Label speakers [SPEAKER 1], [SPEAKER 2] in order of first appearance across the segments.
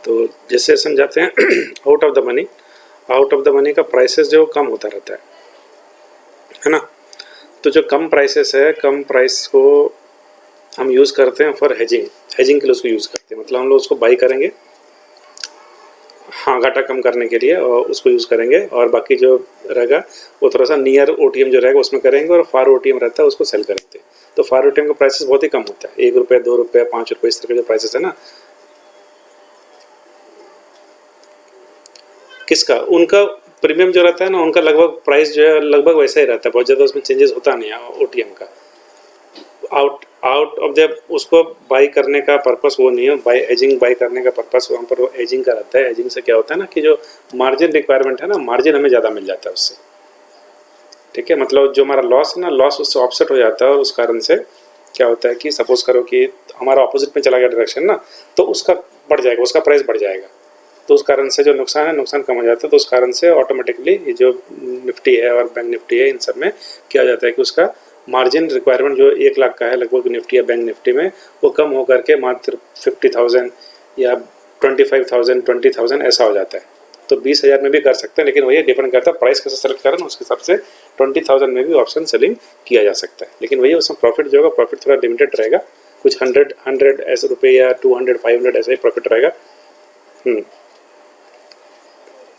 [SPEAKER 1] तो जैसे समझाते हैं आउट ऑफ द मनी का प्राइसेस जो कम होता रहता है ना। तो जो कम प्राइसेस है, कम प्राइस को हम यूज़ करते हैं फॉर हेजिंग के लिए उसको यूज़ करते हैं। मतलब हम लोग उसको बाई करेंगे, हाँ, घाटा कम करने के लिए, और उसको यूज़ करेंगे, और बाकी जो रहेगा वो थोड़ा सा नियर ओटीएम जो रहेगा उसमें करेंगे, और फार ओटीएम रहता है उसको सेल करेंगे। तो फार ओटीएम का प्राइसेस बहुत ही कम होता है, 1 रुपये 2 रुपये 5 रुपये इस तरह के जो प्राइसेस है ना, किसका, उनका प्रीमियम जो रहता है ना, उनका लगभग प्राइस जो है लगभग वैसा ही रहता है, बहुत ज़्यादा उसमें चेंजेस होता नहीं है ओटीएम का। आउट ऑफ द उसको बाई करने का पर्पस वो नहीं है, एजिंग बाई करने का पर्पस वहाँ पर एजिंग का रहता है। एजिंग से क्या होता है ना कि जो मार्जिन रिक्वायरमेंट है ना, मार्जिन हमें ज़्यादा मिल जाता है उससे, ठीक है। मतलब जो हमारा लॉस है ना, लॉस उससे ऑफसेट हो जाता है, और उस कारण से क्या होता है कि सपोज करो कि हमारा ऑपोजिट में चला गया डायरेक्शन ना, तो उसका बढ़ जाएगा, उसका प्राइस बढ़ जाएगा, तो उस कारण से जो नुकसान है, नुकसान कम हो जाता है। तो उस कारण से ऑटोमेटिकली ये जो निफ्टी है और बैंक निफ्टी है, इन सब में क्या हो जाता है कि उसका मार्जिन रिक्वायरमेंट जो 1 लाख का है लगभग निफ्टी या बैंक निफ्टी में, वो कम होकर के मात्र 50,000 या 25,000 20,000 ऐसा हो जाता है। तो 20,000 में भी कर सकते हैं, लेकिन वही डिपेंड करता है प्राइस कैसे सेलेक्ट करें, उसके हिसाब से 20,000 में भी ऑप्शन सेलिंग किया जा सकता है। लेकिन वही उसमें प्रॉफिट जो होगा, प्रॉफिट थोड़ा लिमिटेड रहेगा, कुछ 100 ऐसे रुपये या 200 500 ऐसा ही प्रॉफिट रहेगा।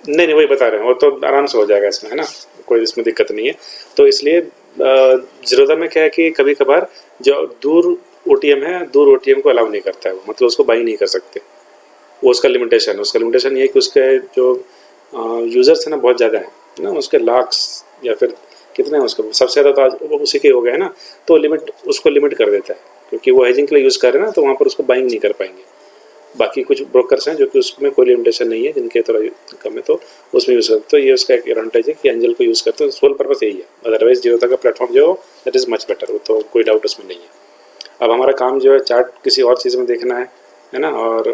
[SPEAKER 1] नहीं वही बता रहे हैं, वो तो आराम से हो जाएगा इसमें, है ना, कोई इसमें दिक्कत नहीं है। तो इसलिए ज़ीरोधा में क्या है कि कभी कभार जो दूर ओटीएम है, दूर ओटीएम को अलाउ नहीं करता है वो, मतलब उसको बाई नहीं कर सकते, वो उसका लिमिटेशन ये है कि उसके जो यूज़र्स हैं ना बहुत ज़्यादा है ना, उसके लाख्स या फिर कितने हैं उसके, सबसे ज़्यादा तो आज उसी के हो गए हैं ना, तो उसको लिमिट कर देता है, क्योंकि वो हेजिंग के लिए यूज़ कर रहे हैं ना, तो वहाँ पर उसको बाइंग नहीं कर पाएंगे। बाकी कुछ ब्रोकर्स हैं जो कि उसमें कोई लिमिटेशन नहीं है, जिनके थोड़ा कम है तो उसमें यूज़ करते। तो ये उसका एक एडवांटेज है कि एंजल को यूज़ करते हैं, सोल पर्पस यही है। अदरवाइज ज़ीरोधा का प्लेटफॉर्म जो दैट इज़ मच बेटर, वो तो कोई डाउट उसमें नहीं है। अब हमारा काम जो है चार्ट किसी और चीज़ में देखना है ना, और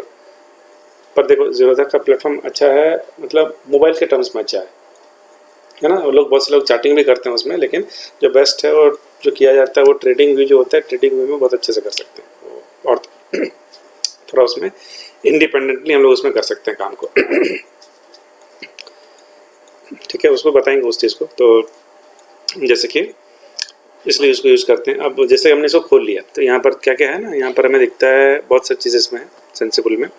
[SPEAKER 1] पर देखो ज़ीरोधा का प्लेटफॉर्म अच्छा है, मतलब मोबाइल के टर्म्स में अच्छा है ना। लोग बहुत से लोग चार्टिंग भी करते हैं उसमें, लेकिन जो बेस्ट है और जो किया जाता है वो ट्रेडिंग व्यू जो होता है, ट्रेडिंग व्यू में बहुत अच्छे से कर सकते हैं, और थोड़ा उसमें इंडिपेंडेंटली हम लोग उसमें कर सकते हैं काम को। ठीक है, उसको बताएंगे उस चीज़ को। तो जैसे कि इसलिए उसको यूज़ करते हैं। अब जैसे हमने इसको खोल लिया, तो यहाँ पर क्या क्या है ना, यहाँ पर हमें दिखता है बहुत सारी चीज़ें इसमें है सेंसिबल में,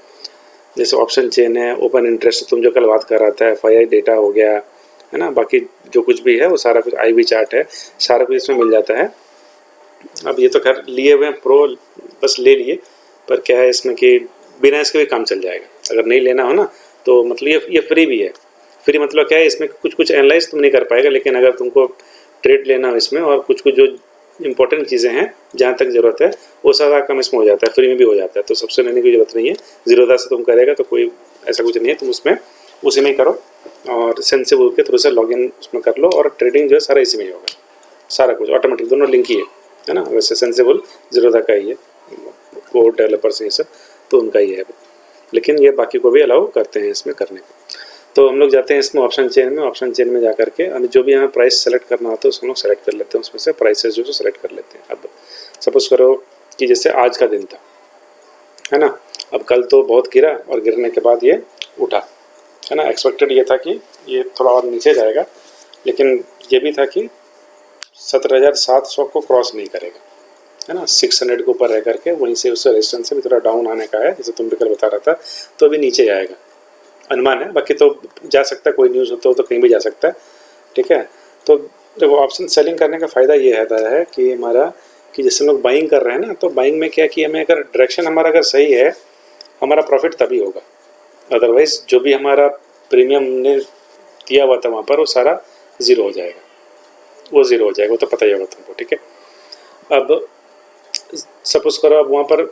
[SPEAKER 1] जैसे ऑप्शन चेन है, ओपन इंटरेस्ट तुम जो कल बात कर रहा था, FII डेटा हो गया, है ना, बाकी जो कुछ भी है वो सारा कुछ, IV चार्ट है, सारा कुछ इसमें मिल जाता है। अब ये तो खैर लिए हुए हैं प्रो, बस ले लिए, पर क्या है इसमें कि बिना इसके भी काम चल जाएगा, अगर नहीं लेना हो ना तो। मतलब ये फ्री भी है। फ्री मतलब क्या है, इसमें कुछ कुछ एनालाइज तुम नहीं कर पाएगा, लेकिन अगर तुमको ट्रेड लेना हो इसमें, और कुछ कुछ जो इंपॉर्टेंट चीज़ें हैं जहाँ तक ज़रूरत है, वो सारा काम इसमें हो जाता है, फ्री में भी हो जाता है। तो सबसे लेने की ज़रूरत नहीं है, ज़ीरोधा से तुम करेगा तो कोई ऐसा कुछ नहीं है, तुम उसमें उसी में ही करो, और सेंसिबल के थ्रू से लॉगिन उसमें कर लो, और ट्रेडिंग जो है सारा इसी में ही होगा, सारा कुछ ऑटोमेटिक, दोनों लिंक ही है ना। वैसे सेंसिबल ज़ीरोधा का ही है, कोड डेवलपर्स ये सब तो उनका ही है, लेकिन ये बाकी को भी अलाउ करते हैं इसमें करने को। तो हम लोग जाते हैं इसमें ऑप्शन चेन में जा करके जो भी हमें प्राइस सेलेक्ट करना होता है उसको हम लोग सेलेक्ट कर लेते हैं, उसमें से प्राइसेस जो सेलेक्ट कर लेते हैं। अब सपोज करो कि जैसे आज का दिन था, है ना, अब कल तो बहुत गिरा, और गिरने के बाद ये उठा, है ना। एक्सपेक्टेड ये था कि ये थोड़ा और नीचे जाएगा, लेकिन ये भी था कि 17,700 को क्रॉस नहीं करेगा, है ना। 600 के ऊपर रह करके वहीं से उससे रेजिस्टेंस से भी थोड़ा डाउन आने का है, जैसे तुम भी कल बता रहा था, तो अभी नीचे आएगा, अनुमान है, बाकी तो जा सकता है, कोई न्यूज़ होता हो तो कहीं भी जा सकता है, ठीक है। तो देखो ऑप्शन सेलिंग करने का फ़ायदा ये है कि हमारा, कि जैसे हम लोग बाइंग कर रहे हैं ना, तो बाइंग में क्या कि हमें अगर डायरेक्शन हमारा अगर सही है, हमारा प्रॉफिट तभी होगा, अदरवाइज जो भी हमारा प्रीमियम ने दिया हुआ था वहाँ पर वो सारा ज़ीरो हो जाएगा, वो तो पता ही होगा तुमको, ठीक है। अब सपोज करो, अब वहाँ पर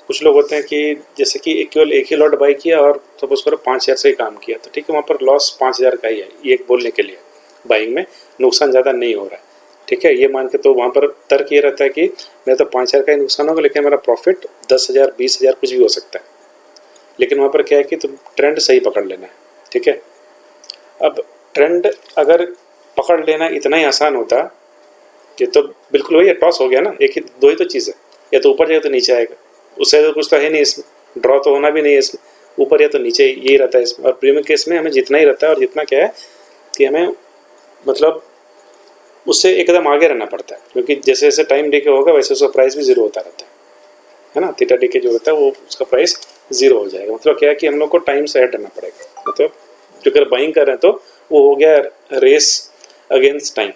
[SPEAKER 1] कुछ लोग होते हैं कि जैसे कि केवल एक ही लॉट बाई किया और सपोज करो 5,000 से ही काम किया, तो ठीक है, वहाँ पर लॉस 5,000 का ही है, ये एक बोलने के लिए बाइंग में नुकसान ज़्यादा नहीं हो रहा है, ठीक है, ये मान के। तो वहाँ पर तर्क ये रहता है कि मेरा तो 5,000 का ही नुकसान होगा, लेकिन मेरा प्रॉफिट 10,000 20,000 कुछ भी हो सकता है। लेकिन वहाँ पर क्या है कि तुम ट्रेंड सही पकड़ लेना है, ठीक है। अब ट्रेंड अगर पकड़ लेना इतना ही आसान होता, ये तो बिल्कुल वही टॉस हो गया ना, एक ही दो ही तो चीज़ है, या तो ऊपर जाएगा तो नीचे आएगा, उससे तो कुछ तो है नहीं इसमें, ड्रॉ तो होना भी नहीं है इसमें, ऊपर या तो नीचे, यही रहता है इसमें। और प्रीमियम केस में हमें जितना ही रहता है, और जितना क्या है कि हमें मतलब उससे एकदम आगे रहना पड़ता है, क्योंकि जैसे जैसे टाइम डीके होगा वैसे उसका प्राइस भी जीरो होता रहता है ना। थीटा डीके जो होता है वो उसका प्राइस जीरो हो जाएगा। मतलब क्या है कि हम लोग को टाइम से ऐड रहना पड़ेगा। मतलब जो अगर बाइंग कर रहे हैं तो वो हो गया रेस अगेंस्ट टाइम,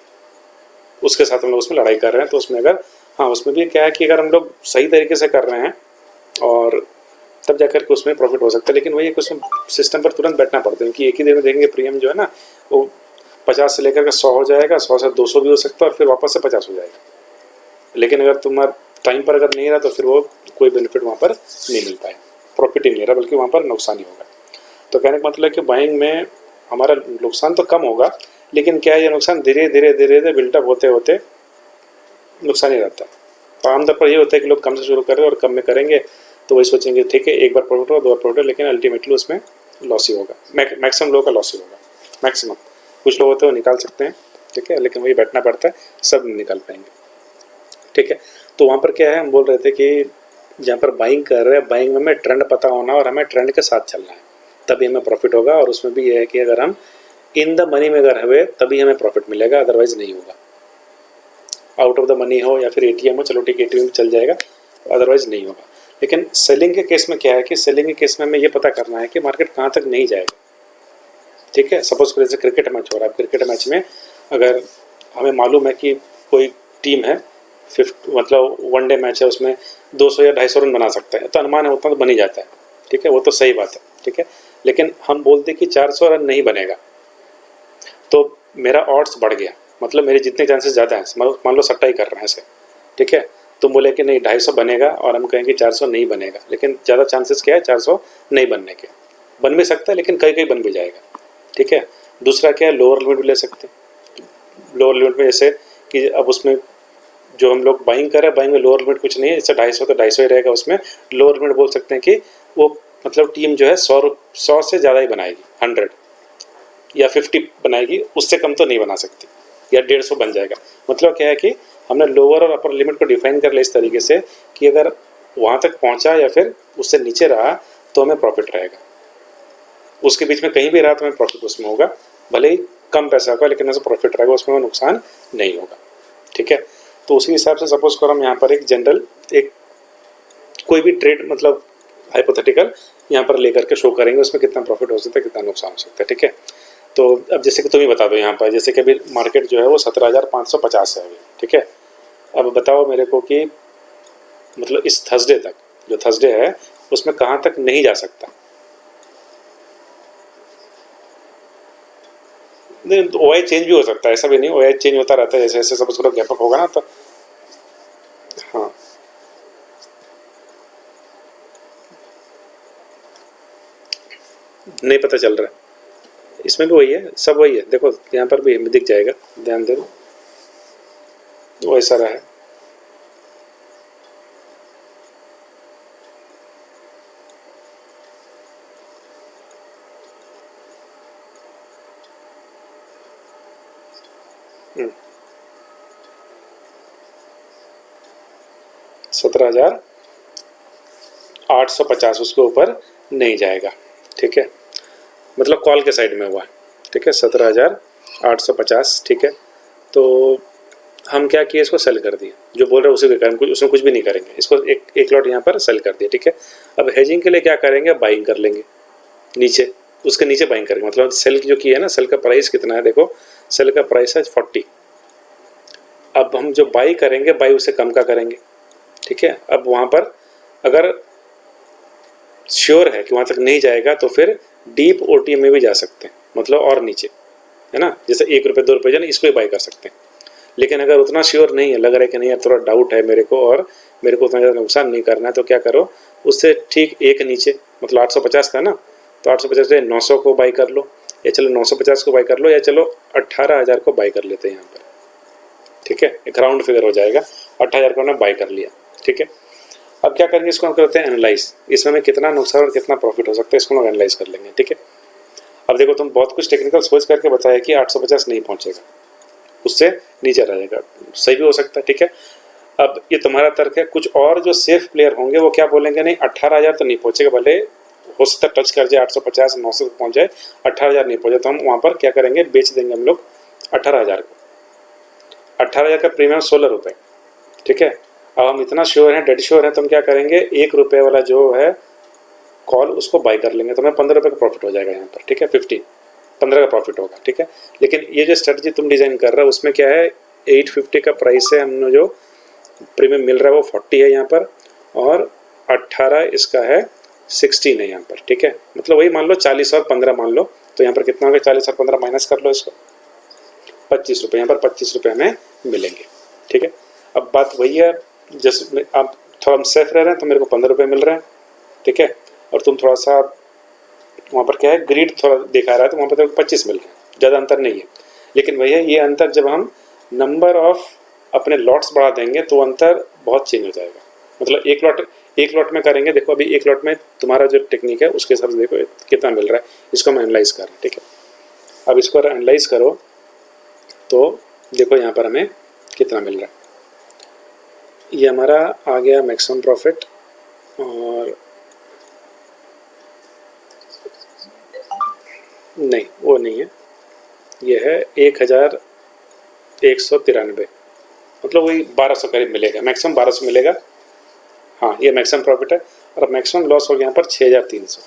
[SPEAKER 1] उसके साथ हम लोग उसमें लड़ाई कर रहे हैं। तो उसमें अगर हाँ, उसमें भी क्या है कि अगर हम लोग सही तरीके से कर रहे हैं और तब जाकर के उसमें प्रॉफिट हो सकता है। लेकिन वही है कि उसमें सिस्टम पर तुरंत बैठना पड़ता है, कि एक ही दिन में देखेंगे प्रीमियम जो है ना वो 50 से लेकर के 100 हो जाएगा, 100 से 200 भी हो सकता है, और फिर वापस से 50 हो जाएगा। लेकिन अगर तुम्हारा टाइम पर अगर नहीं रहा तो फिर वो कोई बेनिफिट वहाँ पर नहीं मिल पाएगा, प्रॉफिट ही नहीं रहा, बल्कि वहाँ पर नुकसान ही होगा। तो कहने का मतलब है कि बाइंग में हमारा नुकसान तो कम होगा, लेकिन क्या है ये नुकसान धीरे धीरे धीरे धीरे बिल्टअप होते होते नुकसान ही रहता है। तो आमतौर पर ये होता है कि लोग कम से शुरू करें और कम में करेंगे, तो वही सोचेंगे ठीक है एक बार प्रॉफिट हो, 2 बार प्रॉफिट हो, लेकिन अल्टीमेटली उसमें लॉस ही होगा। मैक्सिमम लोगों का लॉस ही होगा, मैक्सिमम। कुछ लोग होते हैं वो निकाल सकते हैं, ठीक है, लेकिन वही बैठना पड़ता है, सब नहीं निकाल पाएंगे, ठीक है। तो वहाँ पर क्या है, हम बोल रहे थे कि जहाँ पर बाइंग कर रहे हैं, बाइंग में हमें ट्रेंड पता होना और हमें ट्रेंड के साथ चलना है, तभी हमें प्रॉफिट होगा। और उसमें भी ये है कि अगर हम इन द मनी में अगर हुए तभी हमें प्रॉफिट मिलेगा, अदरवाइज नहीं होगा। आउट ऑफ द मनी हो या फिर एटीएम हो, चलो ठीक है एटीएम चल जाएगा, अदरवाइज नहीं होगा। लेकिन सेलिंग के केस में क्या है कि सेलिंग के केस में हमें ये पता करना है कि मार्केट कहाँ तक नहीं जाएगा, ठीक है। सपोज करो जैसे क्रिकेट मैच हो रहा है, क्रिकेट मैच में अगर हमें मालूम है कि कोई टीम है 50 मतलब वनडे मैच है, उसमें 200 या 250 रन बना सकता है, तो अनुमान है उतना तो बन ही जाता है, ठीक है, वो तो सही बात है, ठीक है। लेकिन हम बोलते कि 400 रन नहीं बनेगा, तो मेरा ऑड्स बढ़ गया, मतलब मेरे जितने चांसेस ज़्यादा हैं, मान लो सट्टा ही कर रहे हैं ऐसे, ठीक है। तुम बोले कि नहीं 250 बनेगा, और हम कहेंगे 400 नहीं बनेगा, लेकिन ज़्यादा चांसेस क्या है 400 नहीं बनने के। बन भी सकता है, लेकिन कहीं कहीं बन भी जाएगा, ठीक है। दूसरा क्या है, लोअर लिमिट भी ले सकते हैं। लोअर लिमिट में जैसे कि अब उसमें जो हम लोग बाइंग कर रहे हैं, बाइंग में लोअर लिमिट कुछ नहीं है, जैसे 250 तो 250 ही रहेगा। उसमें लोअर लिमिट बोल सकते हैं कि वो मतलब टीम जो है 100 से ज़्यादा ही बनाएगी, 100 या 50 बनाएगी, उससे कम तो नहीं बना सकती, या 150 बन जाएगा। मतलब क्या है कि हमने लोअर और अपर लिमिट को डिफाइन कर लिया इस तरीके से कि अगर वहाँ तक पहुँचा या फिर उससे नीचे रहा तो हमें प्रॉफिट रहेगा, उसके बीच में कहीं भी रहा तो हमें प्रॉफिट उसमें होगा, भले ही कम पैसा होगा लेकिन ऐसा प्रॉफिट रहेगा, उसमें नुकसान नहीं होगा, ठीक है। तो उसी हिसाब से सपोज करो हम यहाँ पर एक जनरल एक कोई भी ट्रेड मतलब हाइपोथेटिकल यहाँ पर लेकर के शो करेंगे, उसमें कितना प्रॉफिट हो सकता है, कितना नुकसान हो सकता है, ठीक है। तो अब जैसे कि तुम ही बता दो यहाँ पर, जैसे कि अभी मार्केट जो है वो 17,550 है अभी, ठीक है। अब बताओ मेरे को कि मतलब इस थर्सडे तक, जो थर्सडे है उसमें कहाँ तक नहीं जा सकता। नहीं तो ओआई चेंज भी हो सकता है, ऐसा भी नहीं, ओआई चेंज होता रहता है जैसे जैसे सब उसको गैप अप होगा ना, तो हाँ नहीं पता चल रहा है। इसमें भी वही है, सब वही है, देखो यहाँ पर भी दिख जाएगा, ध्यान दे दो, वो ऐसा रहा है। हम्म, 17,850 उसके ऊपर नहीं जाएगा, ठीक है, मतलब कॉल के साइड में हुआ है, ठीक है, 17,850, ठीक है। तो हम क्या किए, इसको सेल कर दिए, जो बोल रहे हैं उसी के कारण कुछ उसमें कुछ भी नहीं करेंगे, इसको एक लॉट यहाँ पर सेल कर दिया, ठीक है। अब हेजिंग के लिए क्या करेंगे, बाइंग कर लेंगे नीचे, उसके नीचे बाइंग करेंगे, मतलब सेल जो की है ना, सेल का प्राइस कितना है देखो, सेल का प्राइस है 40। अब हम जो बाई करेंगे, बाई उससे कम का करेंगे, ठीक है। अब वहाँ पर अगर श्योर है कि वहाँ तक नहीं जाएगा तो फिर डीप ओटीएम में भी जा सकते हैं, मतलब और नीचे, है ना, जैसे 1 रुपये 2 रुपये जाने इसको भी बाई कर सकते हैं। लेकिन अगर उतना श्योर नहीं है, लग रहा है कि नहीं यार थोड़ा डाउट है मेरे को और मेरे को उतना ज़्यादा नुकसान नहीं करना है, तो क्या करो, उससे ठीक एक नीचे, मतलब 850 था ना, तो 850 से 900 को बाई कर लो, या चलो 950 को बाई कर लो, या चलो 18,000 को बाई कर लेते हैं यहाँ पर, ठीक है, एक राउंड फिगर हो जाएगा, 18,000 को हमने बाई कर लिया, ठीक है। अब क्या करेंगे, इसको हम करते हैं एनालाइज, इसमें हमें कितना नुकसान और कितना प्रॉफिट हो सकता है, इसको हम एनालाइज कर लेंगे, ठीक है। अब देखो तुम बहुत कुछ टेक्निकल सोच करके बताया कि 850 नहीं पहुंचेगा, उससे नीचे रह जाएगा, सही भी हो सकता है, ठीक है। अब ये तुम्हारा तर्क है, कुछ और जो सेफ प्लेयर होंगे वो क्या बोलेंगे, नहीं 18,000 तो नहीं पहुंचेगा, भले हो सकता है टच कर जाए 850 900 तक पहुँच जाए, 18,000 नहीं पहुँचे तो हम वहाँ पर क्या करेंगे, बेच देंगे हम लोग 18,000 को। 18,000 का प्रीमियम 16 रुपये, ठीक है। अब हम इतना श्योर हैं, डेड श्योर हैं, तो हम क्या करेंगे, 1 रुपये वाला जो है कॉल उसको बाई कर लेंगे, तो हमें 15 रुपये का प्रॉफिट हो जाएगा यहाँ पर, ठीक है। 15 का प्रॉफिट होगा, ठीक है। लेकिन ये जो स्ट्रेटजी तुम डिज़ाइन कर रहे हो उसमें क्या है, 850 का प्राइस है, हमने जो प्रीमियम मिल रहा है वो 40 है यहाँ पर, और 18 इसका है, 16 है यहाँ पर, ठीक है। मतलब वही मान लो 40 और 15 मान लो, तो यहाँ पर कितना होगा, 40 और 15 माइनस कर लो इसको, 25 रुपये, यहाँ पर 25 रुपये हमें मिलेंगे, ठीक है। अब बात वही है, जैसे आप थोड़ा हम सेफ रह रहे हैं तो मेरे को 15 रुपये मिल रहे हैं, ठीक है। और तुम थोड़ा सा वहाँ पर क्या है, ग्रीड थोड़ा दिखा रहा है तो वहाँ पर तो 25 मिल रहे हैं, ज़्यादा अंतर नहीं है। लेकिन वही है, ये अंतर जब हम नंबर ऑफ अपने लॉट्स बढ़ा देंगे तो अंतर बहुत चेंज हो जाएगा। मतलब एक लॉट में करेंगे, देखो अभी एक लॉट में तुम्हारा जो टेक्निक है उसके हिसाब से देखो कितना मिल रहा है, इसको हम एनालाइज कर रहे हैं, ठीक है। अब इसको एनालाइज करो तो देखो यहाँ पर हमें कितना मिल रहा है। ये हमारा आ गया मैक्सिमम प्रॉफिट, और नहीं वो नहीं है, ये है 1193, मतलब वही 1200 करीब मिलेगा, मैक्सिमम 1200 मिलेगा। हाँ ये मैक्सिमम प्रॉफिट है, और मैक्सिमम लॉस हो गया यहाँ पर 6300।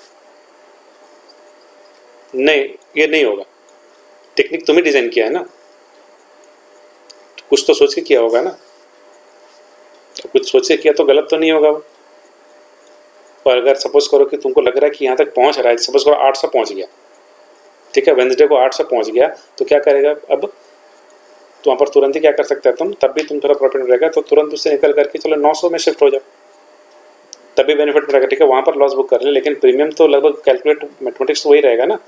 [SPEAKER 1] नहीं ये नहीं होगा, टेक्निक तुम ही डिज़ाइन किया है ना, कुछ तो सोच के किया होगा ना, तो कुछ सोच के किया तो गलत तो नहीं होगा वो। और अगर सपोज करो कि तुमको लग रहा है कि यहाँ तक पहुँच रहा है, सपोज करो 800 पहुँच गया, ठीक है, वेंसडे को 800 पहुँच गया, तो क्या करेगा अब, तो वहाँ पर तुरंत ही क्या कर सकते हैं तुम, तब भी तुम थोड़ा प्रॉफिट मिलेगा तो तुरंत उससे निकल करके चलो 900 में शिफ्ट हो जाओ, तभी बेनिफिट मिलेगा, ठीक है। वहाँ पर लॉस बुक कर ले, लेकिन प्रीमियम तो लगभग कैलकुलेट मैथमेटिक्स तो वही रहेगा ना,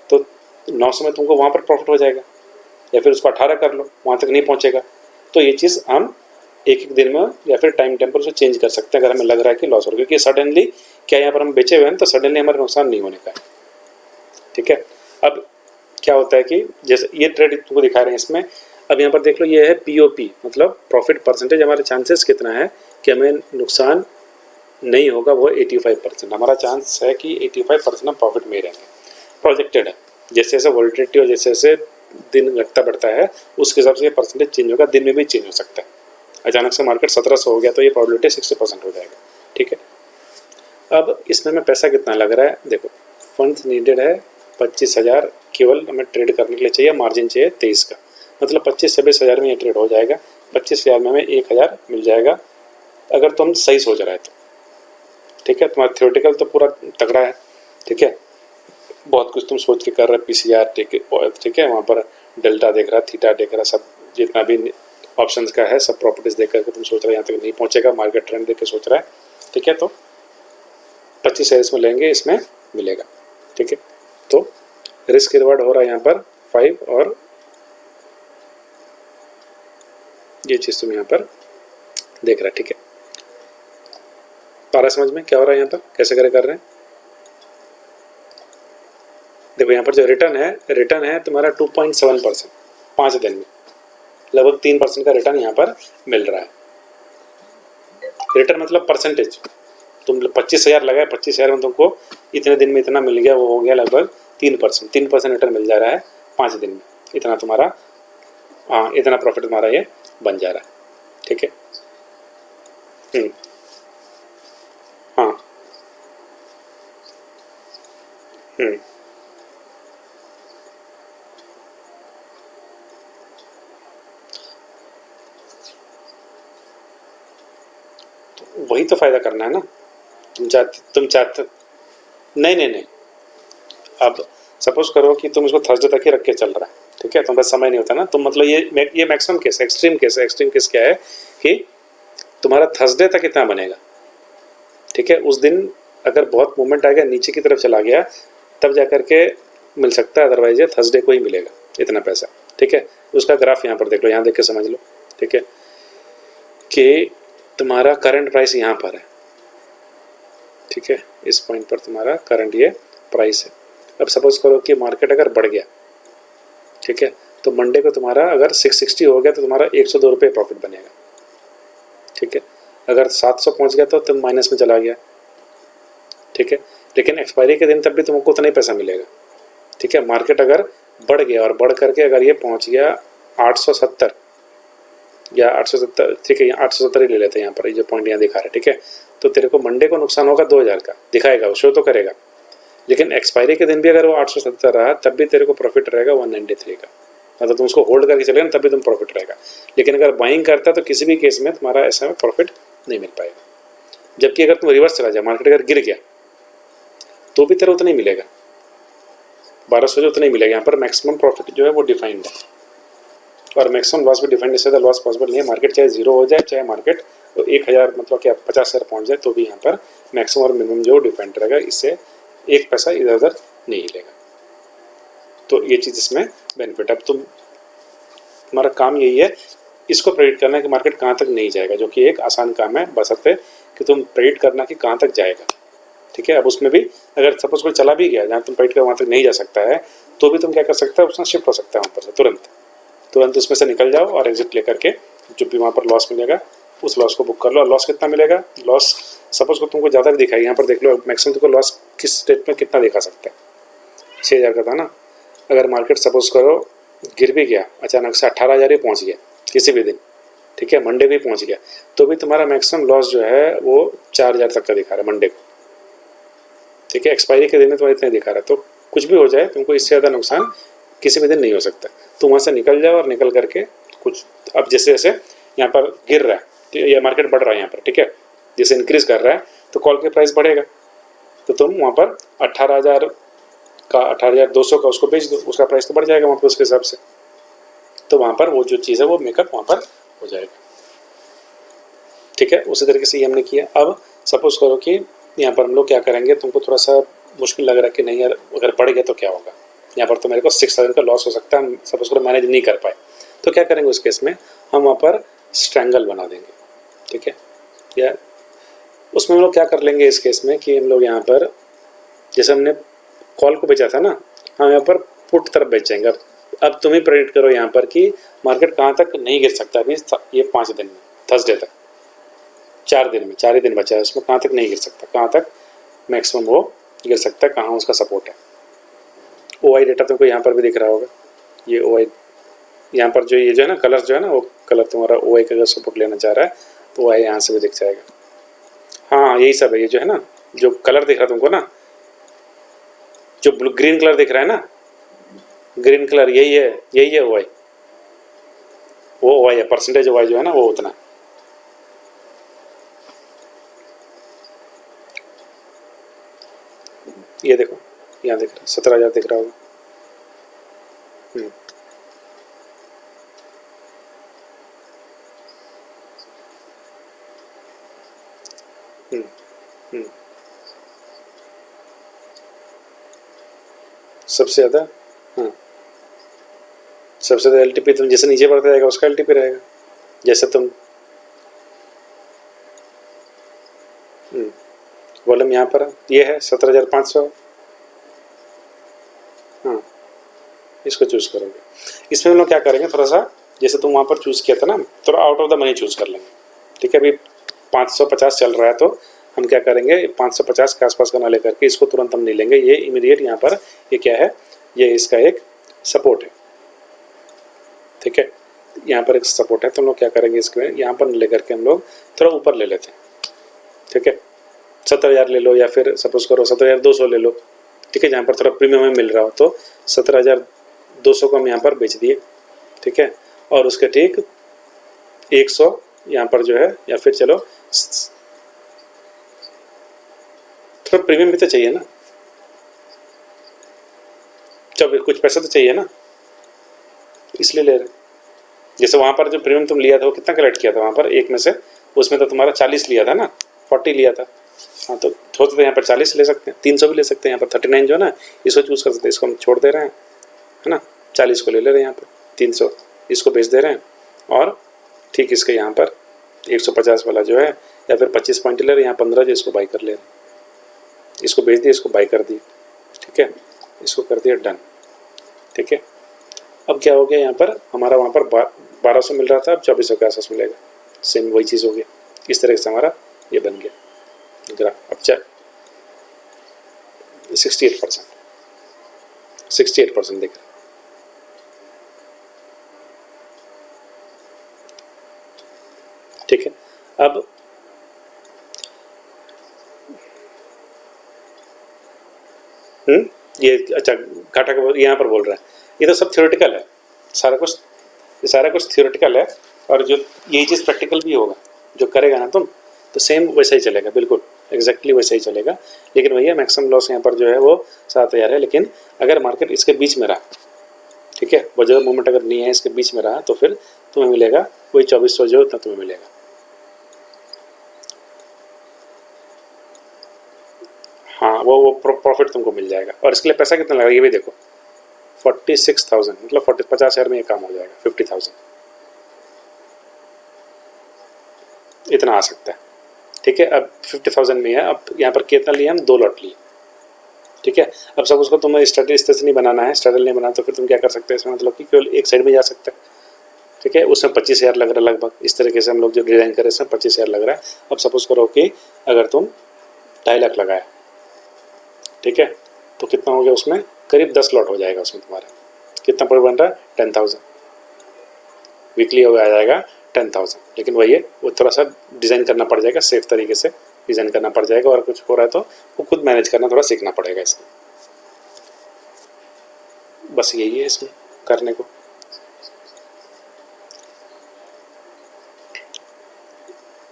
[SPEAKER 1] तो 900 में तुमको वहाँ पर प्रॉफिट हो जाएगा, या फिर उसको 18 कर लो, वहाँ तक नहीं पहुँचेगा। तो ये चीज़ हम एक दिन में या फिर टाइम टेम्पर उसको चेंज कर सकते हैं अगर हमें लग रहा है कि लॉस हो रहा है, क्योंकि सडनली क्या यहाँ पर हम बेचे हुए हैं तो सडनली हमारा नुकसान नहीं होने का है, ठीक है। अब क्या होता है कि जैसे ये ट्रेड तुमको दिखा रहे हैं इसमें, अब यहाँ पर देख लो ये है POP, मतलब प्रॉफिट परसेंटेज, हमारे चांसेस कितना है कि हमें नुकसान नहीं होगा, वो 85%। हमारा चांस है कि 85% हम प्रॉफिट में ही रहेंगे, प्रोजेक्टेड है। जैसे जैसे वोलेटिलिटी और जैसे जैसे दिन घटता बढ़ता है उसके हिसाब से ये परसेंटेज चेंज होगा, दिन में भी चेंज हो सकता है। अचानक से मार्केट 1700 हो गया तो ये प्रॉबिलिटी 60% हो जाएगा, ठीक है। अब इसमें हमें पैसा कितना लग रहा है, देखो फंड्स नीडेड है 25,000 केवल हमें ट्रेड करने के लिए चाहिए, मार्जिन चाहिए 23 का, मतलब 25-26 हज़ार में ये ट्रेड हो जाएगा। 25,000 में हमें 1,000 मिल जाएगा अगर तुम सही सोच रहा है तो, ठीक है। तुम्हारा थियोरेटिकल तो पूरा तगड़ा है, ठीक है, बहुत कुछ तुम सोच के कर रहे, PCR ठीक है, वहाँ पर डेल्टा देख रहा, थीटा देख रहा, सब जितना भी ऑप्शंस का है सब प्रॉपर्टीज देख करके तुम सोच रहे यहाँ तक नहीं पहुँचेगा, मार्केट ट्रेंड देख के सोच रहा है, ठीक है। तो 25 इसमें लेंगे, इसमें मिलेगा, ठीक है। तो रिस्क रिवार्ड हो रहा है यहाँ पर 5, और ये चीज़ तुम यहाँ पर देख रहा है, ठीक है। पारा समझ में क्या हो रहा है यहाँ पर, कैसे कर रहे हैं। देखो यहाँ पर जो रिटर्न है तुम्हारा 2.7%, 5 दिन में लगभग 3% का रिटर्न यहाँ पर मिल रहा है। रिटर्न मतलब परसेंटेज, तुम 25,000 लगाए, 25,000 में तुमको इतने दिन में इतना मिल गया, वो हो गया लगभग 3% रिटर्न मिल जा रहा है 5 दिन में, इतना तुम्हारा, हाँ इतना प्रॉफिट तुम्हारा ये बन जा रहा है, ठीक है। हाँ तो वही तो फायदा करना है ना, तुम चाहते नहीं। अब सपोज करो कि तुम इसको थर्सडे तक ही रख के चल रहा है, ठीक है, तुम्हारा समय नहीं होता ना, तुम मतलब ये मैक्सिमम केस है, एक्सट्रीम केस क्या है कि तुम्हारा थर्सडे तक इतना बनेगा, ठीक है। उस दिन अगर बहुत मूवमेंट आएगा, नीचे की तरफ चला गया, तब जा करके मिल सकता है, अदरवाइज ये थर्सडे को ही मिलेगा इतना पैसा, ठीक है। उसका ग्राफ यहाँ पर देख लो, यहाँ देख के समझ लो, ठीक है, कि तुम्हारा करंट प्राइस यहाँ पर है, ठीक है, इस पॉइंट पर तुम्हारा करंट ये प्राइस है। अब सपोज करो कि मार्केट अगर बढ़ गया, ठीक है, तो मंडे को तुम्हारा अगर 660 हो गया तो तुम्हारा 102 रुपये प्रॉफिट बनेगा, ठीक है। अगर 700 पहुंच गया तो तुम माइनस में चला गया, ठीक है। लेकिन एक्सपायरी के दिन तब भी तुमको उतना ही पैसा मिलेगा। ठीक है, मार्केट अगर बढ़ गया और बढ़ करके अगर ये पहुंच गया 870 या 870, ठीक है, 870 ही ले लेते हैं यहाँ पर, ये जो पॉइंट यहाँ दिखा रहा है, ठीक है, तो तेरे को मंडे को नुकसान होगा 2000 का दिखाएगा, वो शो तो करेगा, लेकिन एक्सपायरी के दिन भी अगर वो 870 रहा तब भी तेरे को प्रॉफिट रहेगा 193 का। मतलब तुम उसको होल्ड करके चलेगा ना तब भी तुम प्रॉफिट रहेगा, लेकिन अगर बाइंग करता है तो किसी भी केस में तुम्हारा ऐसा में प्रॉफिट नहीं मिल पाएगा। जबकि अगर तुम रिवर्स चला जाए, मार्केट अगर गिर गया तो भी तेरा उतना ही मिलेगा, 1200 जो उतना ही मिलेगा। यहाँ पर मैक्सिमम प्रॉफिट जो है वो डिफाइंड है और मैक्सिमम लॉस भी डिफाइंड, इससे लॉस पॉसिबल नहीं है। मार्केट चाहे जीरो हो जाए, चाहे मार्केट 1000 मतलब क्या 50,000 पहुँच जाए, तो भी यहाँ पर मैक्सिमम और मिनिमम जो डिफाइंड रहेगा, इससे एक पैसा इधर उधर नहीं हिलेगा। तो ये चीज़ इसमें बेनिफिट। अब तुम्हारा काम यही है इसको प्रेडिक्ट करना है कि मार्केट कहाँ तक नहीं जाएगा, जो कि एक आसान काम है, बशर्ते कि तुम प्रेडिक्ट करना कि कहाँ तक जाएगा। ठीक है, अब उसमें भी अगर सपोज कोई चला भी गया जहाँ तुम प्रेडिक्ट कर वहाँ तक नहीं जा सकता है, तो भी तुम क्या कर सकते हो, उसमें शिफ्ट हो सकता है वहाँ पर से तुरंत उसमें से निकल जाओ और एग्जिट लेकर के जो भी वहाँ पर लॉस मिलेगा उस लॉस को बुक कर लो। और लॉस कितना मिलेगा, लॉस सपोज को तुमको ज़्यादा भी दिखाई, यहाँ पर देख लो मैक्सिमम तुमको लॉस किस स्टेट में कितना दिखा सकता है, 6000 का था ना। अगर मार्केट सपोज करो गिर भी गया अचानक से 18,000 ही पहुँच गया किसी भी दिन, ठीक है, मंडे भी पहुँच गया, तो भी तुम्हारा मैक्सिमम लॉस जो है वो 4000 तक का दिखा रहा है मंडे को। ठीक है, एक्सपायरी के दिन में तुम्हारा इतना दिखा रहा है, तो कुछ भी हो जाए तुमको इससे ज़्यादा नुकसान किसी भी दिन नहीं हो सकता। तुम वहाँ से निकल जाओ और निकल करके कुछ, अब जैसे जैसे यहाँ पर गिर रहा है तो ये मार्केट बढ़ रहा है यहाँ पर, ठीक है, जैसे इंक्रीज कर रहा है तो कॉल के प्राइस बढ़ेगा, तो तुम वहाँ पर 18,000 का 18,200 का उसको बेच दो, उसका प्राइस तो बढ़ जाएगा वहाँ पर उसके हिसाब से, तो वहाँ पर वो जो चीज़ है वो मेकअप वहाँ पर हो जाएगा। ठीक है, उसी तरीके से ये हमने किया। अब सपोज करो कि यहाँ पर हम लोग क्या करेंगे, तुमको थोड़ा सा मुश्किल लग रहा है कि नहीं यार अगर बढ़ गया तो क्या होगा, यहाँ पर तो मेरे को 6000 का लॉस हो सकता है, हम सपोज करो मैनेज नहीं कर पाए, तो क्या करेंगे उस केस में, हम वहाँ पर स्ट्रैंगल बना देंगे। ठीक है, या उसमें हम लोग क्या कर लेंगे इस केस में कि हम लोग यहाँ पर जैसे हमने कॉल को बेचा था ना, हम यहाँ पर पुट तरफ बेचेंगे। अब तुम ही प्रेडिक्ट करो यहाँ पर कि मार्केट कहाँ तक नहीं गिर सकता अभी ये 5 दिन में, थर्सडे तक, 4 ही दिन बचा है, उसमें कहाँ तक नहीं गिर सकता, कहाँ तक मैक्सिमम वो गिर सकता है, कहाँ उसका सपोर्ट है। OI डेटा तुमको यहाँ पर भी दिख रहा होगा, ये OI यहाँ पर जो ये जो है ना कलर जो है ना, वो कलर तुम्हारा OI का अगर सपोर्ट लेना चाह रहा है तो OI यहाँ से भी दिख जाएगा। हाँ यही सब है, ये जो है ना जो कलर दिख रहा है तुमको ना, जो ब्लू ग्रीन कलर दिख रहा है ना, ग्रीन कलर यही है OI, वो OI है, परसेंटेज OI जो है ना वो उतना। ये देखो यहाँ दिख रहा है 17,000 दिख रहा होगा। सबसे ज़्यादा, हाँ सबसे ज़्यादा LTP तुम जैसे नीचे बढ़ता जाएगा उसका LTP रहेगा, जैसे तुम वॉल्यूम यहाँ पर ये है 17,500, हाँ इसको चूज़ करोगे। इसमें हम लोग क्या करेंगे, थोड़ा सा जैसे तुम वहाँ पर चूज़ किया था ना, थोड़ा out of the money choose कर लेंगे। ठीक है, अभी 550 चल रहा है तो हम क्या करेंगे 550 के आसपास का ना लेकर के इसको तुरंत हम नहीं लेंगे, ये इमीडिएट यहाँ पर ये क्या है, ये इसका एक सपोर्ट है। ठीक है, यहाँ पर एक सपोर्ट है, तो हम लोग क्या करेंगे इसके यहाँ पर लेकर के हम लोग थोड़ा ऊपर ले लेते हैं। ठीक है, 70,000 ले लो या फिर सपोज करो 17,200 ले लो। ठीक है, जहाँ पर थोड़ा प्रीमियम में मिल रहा हो तो 17,200 को हम यहाँ पर बेच दिए। ठीक है, और उसके ठीक 100 यहाँ पर जो है, या फिर चलो थोड़ा प्रीमियम भी तो चाहिए ना, जब कुछ पैसा तो चाहिए ना, इसलिए ले रहे। जैसे वहाँ पर जो प्रीमियम तुम लिया था वो कितना कलेक्ट किया था वहाँ पर, एक में से उसमें तो तुम्हारा 40 लिया था ना, 40 लिया था, हाँ तो थोड़ा तो यहाँ पर 40 ले सकते हैं, 300 भी ले सकते हैं, यहाँ पर 39 जो है ना इसको चूज़ कर सकते हैं, इसको हम छोड़ दे रहे हैं है ना, 40 को ले रहे हैं यहाँ पर, 300 इसको बेच दे रहे हैं, और ठीक इसके यहाँ पर 150 वाला जो है या फिर 25 पॉइंट ले रहे हैं, यहाँ 15 जो इसको बाई कर ले रहे हैं, इसको बेच दिए, इसको बाई कर दिए। ठीक है, इसको कर दिया डन। ठीक है, अब क्या हो गया यहाँ पर हमारा वहाँ पर 1200 मिल रहा था, अब 2400 के आसपास मिलेगा, सेम वही चीज़ हो गया। इस तरह से हमारा ये बन गया ग्राफ। अब 68%, 68% दिख रहा है। ठीक है, अब ये अच्छा घाटा का यहाँ पर बोल रहा है, ये तो सब थ्योरेटिकल है, सारा कुछ, ये सारा कुछ थ्योरेटिकल है, और जो यही चीज़ प्रैक्टिकल भी होगा, जो करेगा ना तुम तो सेम वैसा ही चलेगा, बिल्कुल एग्जैक्टली वैसा ही चलेगा। लेकिन भैया मैक्सिमम लॉस यहाँ पर जो है वो 7,000 है, लेकिन अगर मार्केट इसके बीच में रहा, ठीक है, वो जगह मूवमेंट अगर नहीं है, इसके बीच में रहा, तो फिर तुम्हें मिलेगा वही 2400 जो उतना तुम्हें मिलेगा। हाँ, वो प्रॉफिट तुमको मिल जाएगा। और इसके लिए पैसा कितना लगेगा ये भी देखो, 46,000, मतलब 50,000 में ये काम हो जाएगा, 50,000 इतना आ सकता है। ठीक है, अब 50,000 में है, अब यहाँ पर कितना लिया हम, 2 लॉट लिए। ठीक है, अब सब उसको तुम्हें स्ट्रेटजी इस तरह से नहीं बनाना है, स्ट्रेटल नहीं बनाना, तो फिर तुम क्या कर सकते हैं इसमें, मतलब कि केवल एक साइड में जा सकते हैं। ठीक है, उसमें 25,000 लग रहा है लगभग, इस तरीके से हम लोग जो डिज़ाइन करें इसमें 25,000 लग रहा है। अब सपोज करो कि अगर तुम 2.5 लाख लगाया, ठीक है, तो कितना हो गया उसमें, करीब 10 लॉट हो जाएगा उसमें तुम्हारा। कितना पर बन रहा है, 10,000 वीकली हो जाएगा 10,000। लेकिन वही है, वो थोड़ा सा डिज़ाइन करना पड़ जाएगा, सेफ तरीके से डिज़ाइन करना पड़ जाएगा, और कुछ हो रहा है तो वो खुद मैनेज करना थोड़ा सीखना पड़ेगा इसमें। बस यही है इसमें करने को।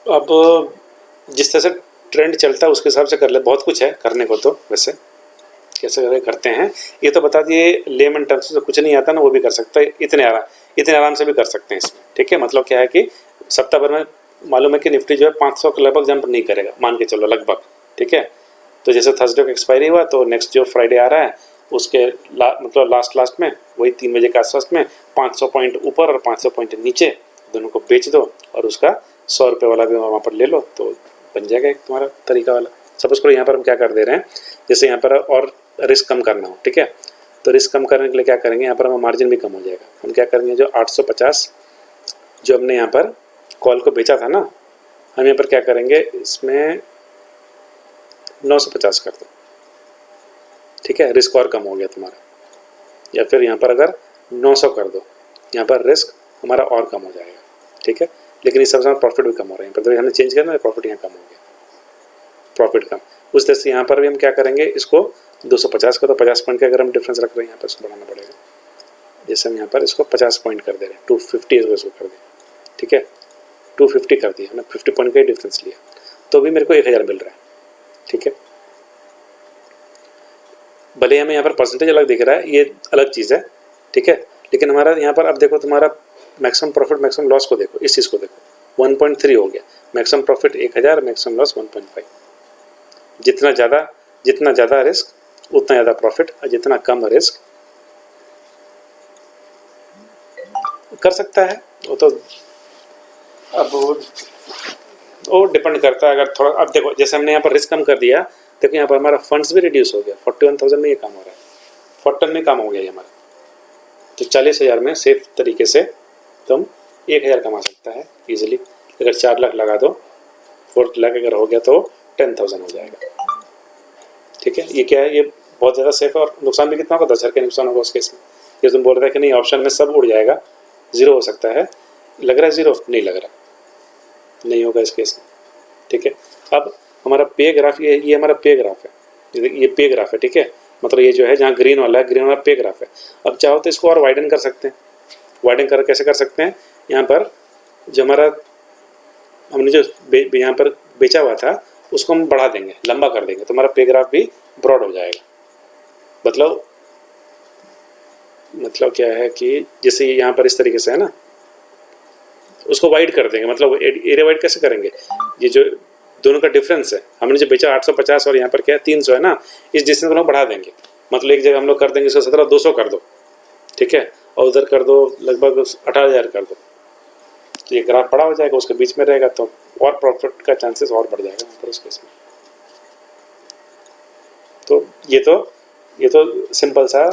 [SPEAKER 1] अब जिस तरह से ट्रेंड चलता है उसके हिसाब से कर ले, बहुत कुछ है करने को तो, वैसे कैसे करते हैं ये तो बता दिए। लेमन टर्म्स से कुछ नहीं आता ना, वो भी कर सकता है, इतने आराम से भी कर सकते हैं इसमें। ठीक है, मतलब क्या है कि सप्ताह भर में मालूम है कि निफ्टी जो है 500 के लगभग जंप नहीं करेगा, मान के चलो लगभग। ठीक है, तो जैसे थर्सडे को एक्सपायरी हुआ, तो नेक्स्ट जो फ्राइडे आ रहा है उसके मतलब लास्ट में वही 3 बजे के आसपास में 500 पॉइंट ऊपर और 500 पॉइंट नीचे दोनों को बेच दो, और उसका 100 रुपये वाला भी वहाँ पर ले लो, तो बन जाएगा एक तुम्हारा तरीका वाला। सपोज करो यहाँ पर हम क्या कर दे रहे हैं, जैसे यहाँ पर और रिस्क कम करना हो, ठीक है, तो रिस्क कम करने के लिए क्या करेंगे, यहाँ पर हमारा मार्जिन भी कम हो जाएगा। हम क्या करेंगे, जो 850 जो हमने यहाँ पर कॉल को बेचा था ना, हम यहाँ पर क्या करेंगे, इसमें 950 कर दो। ठीक है, रिस्क और कम हो गया तुम्हारा। या फिर यहाँ पर अगर 900 कर दो, यहाँ पर रिस्क हमारा और कम हो जाएगा। ठीक है, लेकिन इस सबसे प्रॉफिट भी कम हो रहा है, तो हमने चेंज करना है, प्रॉफिट यहाँ कम हो गया, प्रॉफिट कम। उस तरह से यहाँ पर भी हम क्या करेंगे, इसको 250 का, तो 50 पॉइंट का अगर हम डिफरेंस रख रहे हैं यहाँ पर, इसको बढ़ाना पड़ेगा। जैसे हम यहाँ पर इसको 50 पॉइंट कर दे रहे हैं, 250 इसको कर दें। ठीक है, 250 कर दिया, हमने 50 पॉइंट का ही डिफरेंस लिया, तो भी मेरे को 1000 मिल रहा है। ठीक है, भले हमें यहाँ पर परसेंटेज अलग दिख रहा है, ये अलग चीज़ है। ठीक है, लेकिन हमारा यहाँ पर अब देखो, तुम्हारा मैक्सिमम प्रॉफिट मैक्सिमम लॉस को देखो, इस चीज़ को देखो, 1.3 हो गया, मैक्सिमम प्रॉफिट 1000, मैक्सिमम लॉस 1.5। जितना ज़्यादा रिस्क उतना ज़्यादा प्रॉफिट, और जितना कम रिस्क कर सकता है वो तो अब वो डिपेंड करता है। अगर थोड़ा, अब देखो जैसे हमने यहाँ पर रिस्क कम कर दिया, देखो यहाँ पर हमारा फंड्स भी रिड्यूस हो गया, 41,000 में ये काम हो रहा है, 40 में काम हो गया ये हमारा। तो 40,000 में सेफ तरीके से तुम 1,000 कमा सकता है इजीली। अगर 4 लाख लगा दो, 4 लाख अगर हो गया तो 10,000 हो जाएगा। ठीक है, ये क्या है, ये बहुत ज़्यादा सेफ है। और नुकसान भी कितना होगा, 10,000 का नुकसान होगा उस केस में। ये तुम बोल रहे हैं कि नहीं ऑप्शन में सब उड़ जाएगा, जीरो हो सकता है, लग रहा है जीरो, नहीं लग रहा, नहीं होगा इस केस में। ठीक है, अब हमारा पे ग्राफ, ये हमारा पे ग्राफ है, ये पे ग्राफ है। ठीक है, मतलब ये जो है जहाँ ग्रीन वाला है, ग्रीन वाला पे ग्राफ है। अब चाहो तो इसको और वाइडन कर सकते हैं। वाइडन कर कैसे कर सकते हैं, यहाँ पर जो हमारा हमने जो यहाँ पर बेचा हुआ था उसको हम बढ़ा देंगे, लंबा कर देंगे, तो हमारा पे ग्राफ भी ब्रॉड हो जाएगा। मतलब क्या है कि जैसे यहाँ पर इस तरीके से है ना, उसको वाइड कर देंगे। मतलब एरिया वाइड कैसे करेंगे, ये जो दोनों का डिफरेंस है, हमने जो बेचा 850 और यहाँ पर क्या है 300 है ना, इस डिस्टेंस को हम बढ़ा देंगे। मतलब एक जगह हम लोग कर देंगे इसको 17,200 कर दो, ठीक है, और उधर कर दो लगभग 18,000 कर दो, तो ये ग्राफ बड़ा हो जाएगा, उसके बीच में रहेगा, तो और प्रॉफिट का चांसेस और बढ़ जाएगा पर उस केस में। तो ये तो सिंपल सा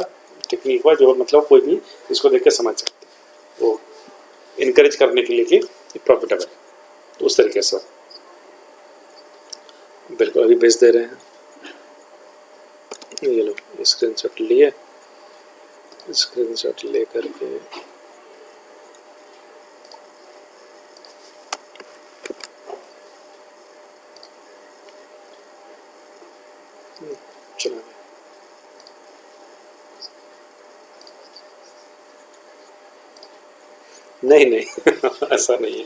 [SPEAKER 1] टेक्निक हुआ, जो मतलब कोई भी इसको देख के समझ सकते हैं, वो इनकरेज करने के लिए कि प्रॉफिटेबल है, तो उस तरीके से बिल्कुल अभी भेज दे रहे हैं। ये लो स्क्रीनशॉट लिए, स्क्रीनशॉट ले करके चला। नहीं नहीं ऐसा नहीं है।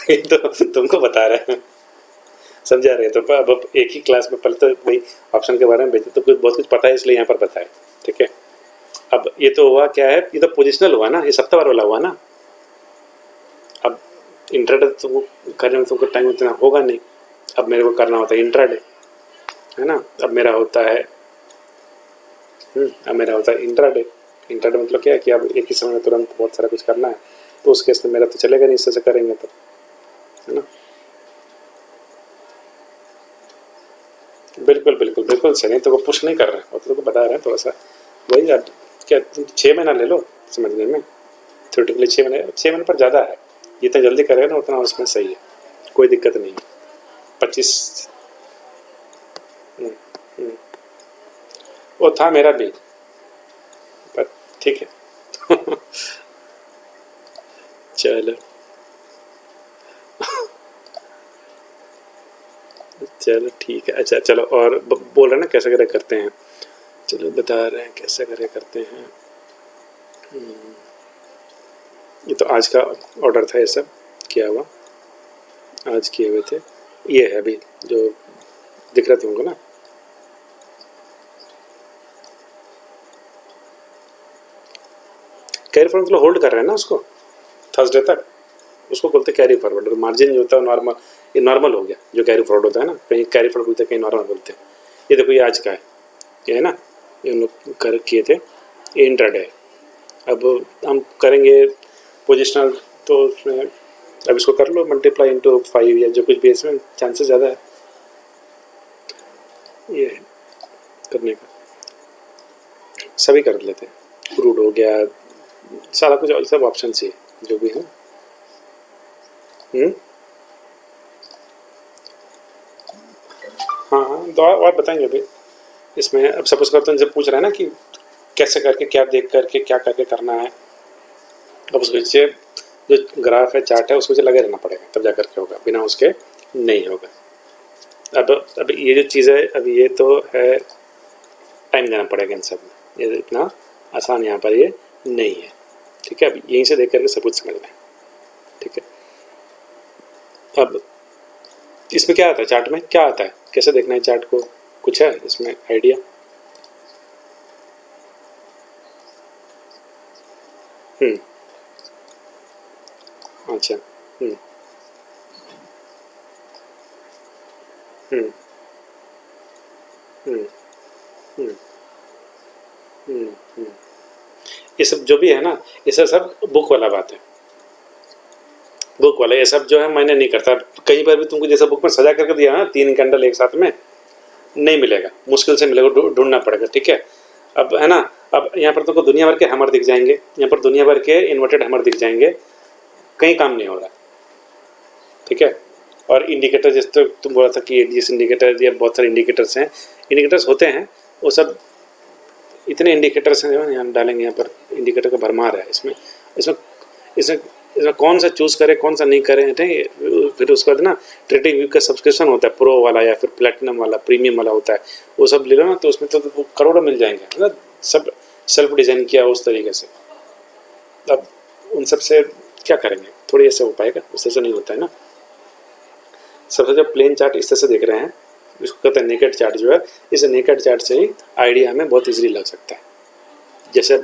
[SPEAKER 1] ये तो तुमको बता रहे हैं, समझा रहे तो अब एक ही क्लास में पहले तो भाई ऑप्शन के बारे में बेचे तो कुछ बहुत कुछ पता है इसलिए यहाँ पर बताए, ठीक है। अब ये तो हुआ क्या है, ये तो पोजिशनल हुआ ना, ये सप्ताहवार वाला हुआ ना। अब इंट्राडे तो करने में तुमको टाइम उतना होगा नहीं, अब मेरे को करना होता है इंट्राडे, है ना। अब मेरा होता है इंट्राडे। इंट्राडे मतलब क्या है कि अब एक ही समय में तुरंत बहुत सारा कुछ करना है, तो उस केस में मेरा तो चलेगा नहीं, इससे से करेंगे तो, है ना। बिल्कुल बिल्कुल बिल्कुल सही, तो वो पुश नहीं कर रहे हैं, और तो बता रहे हैं थोड़ा सा वही। अब क्या 6 महीना ले लो समझने में, थ्योरेटिकली 6 महीने पर ज़्यादा है, जितना जल्दी करेगा ना उतना उसमें सही है, कोई दिक्कत नहीं है। 25 वो था मेरा भी, पर ठीक है चलो चलो ठीक है। अच्छा चलो, और बोल रहे हैं ना कैसे करे करते हैं, चलो बता रहे हैं कैसे करे करते हैं। ये तो आज का ऑर्डर था, ये सब किया हुआ आज किए हुए थे। ये है अभी जो दिख रहा था तुमको ना, कैरी फॉरवर्ड मतलब होल्ड कर रहे हैं ना उसको थर्सडे तक, उसको बोलते कैरी फॉरवर्ड। मार्जिन जो होता है नॉर्मल, ये नॉर्मल हो गया जो कैरी फॉरवर्ड होता है ना, कहीं कैरी फॉरवर्ड बोलते हैं कहीं नॉर्मल बोलते हैं। ये देखो ये आज का है, ये है ना, ये हम लोग कर किए थे, ये इंट्राडे है। अब हम करेंगे पोजिशनल, तो उसमें अब इसको कर लो मल्टीप्लाई इंटू 5 या जो कुछ भी, इसमें चांसेस ज़्यादा है ये करने का। सभी कर लेते हैं, क्रूड हो गया, सारा कुछ और सब ऑप्शन ही है जो भी है। हाँ हाँ, तो और बताएंगे अभी इसमें। अब सपोज करते हैं जब पूछ रहा है ना कि कैसे करके क्या देख करके क्या करके करना है, अब उसके पीछे जो ग्राफ है चार्ट है उसके पीछे लगे रहना पड़ेगा, तब जा करके होगा, बिना उसके नहीं होगा। अब ये जो चीज़ है, अब ये तो है टाइम देना पड़ेगा इन सब में, ये इतना आसान यहाँ पर ये नहीं है, ठीक है। अब यहीं से देख करके सब कुछ समझ लें, ठीक है। अब इसमें क्या आता है, चार्ट में क्या आता है, कैसे देखना है चार्ट को, कुछ है इसमें आइडिया? अच्छा। हम्म हम्म हम्म हम्म हम्म। ये सब जो भी है ना, ये सब बुक वाला बात है, बुक वाला। ये सब जो है मैंने नहीं करता, कहीं पर भी तुमको जैसा बुक में सजा करके दिया ना 3 कैंडल एक साथ में, नहीं मिलेगा, मुश्किल से मिलेगा, ढूंढना पड़ेगा, ठीक है। अब है ना, अब यहाँ पर तुमको दुनिया भर के हैमर दिख जाएंगे, यहाँ पर दुनिया भर के इन्वर्टेड हैमर दिख जाएंगे, कहीं काम नहीं हो रहा, ठीक है। और इंडिकेटर जैसे तो तुम बोला था कि जिस इंडिकेटर या बहुत सारे इंडिकेटर्स हैं, इंडिकेटर्स होते हैं वो सब, इतने इंडिकेटर्स हैं यहाँ डालेंगे, यहाँ पर इंडिकेटर का भरमार है इसमें। इसमें इसमें इसमें कौन सा चूज़ करें कौन सा नहीं करें, फिर उसके बाद ना ट्रेडिंग व्यू का सब्सक्रिप्शन होता है, प्रो वाला या फिर प्लेटिनम वाला प्रीमियम वाला होता है, वो सब ले लो ना, तो उसमें तो करोड़ों मिल जाएंगे, है ना, सब सेल्फ डिज़ाइन किया उस तरीके से। अब उन सब से क्या करेंगे, थोड़ी ऐसे हो पाएगा, उससे से नहीं होता है ना। सबसे जब प्लेन चार्ट इस तरह से देख रहे हैं, इसको कहते हैं नेकेड चार्ट जो है, इस नेकेड चार्ट से ही आइडिया हमें बहुत इजीली लग सकता है। जैसे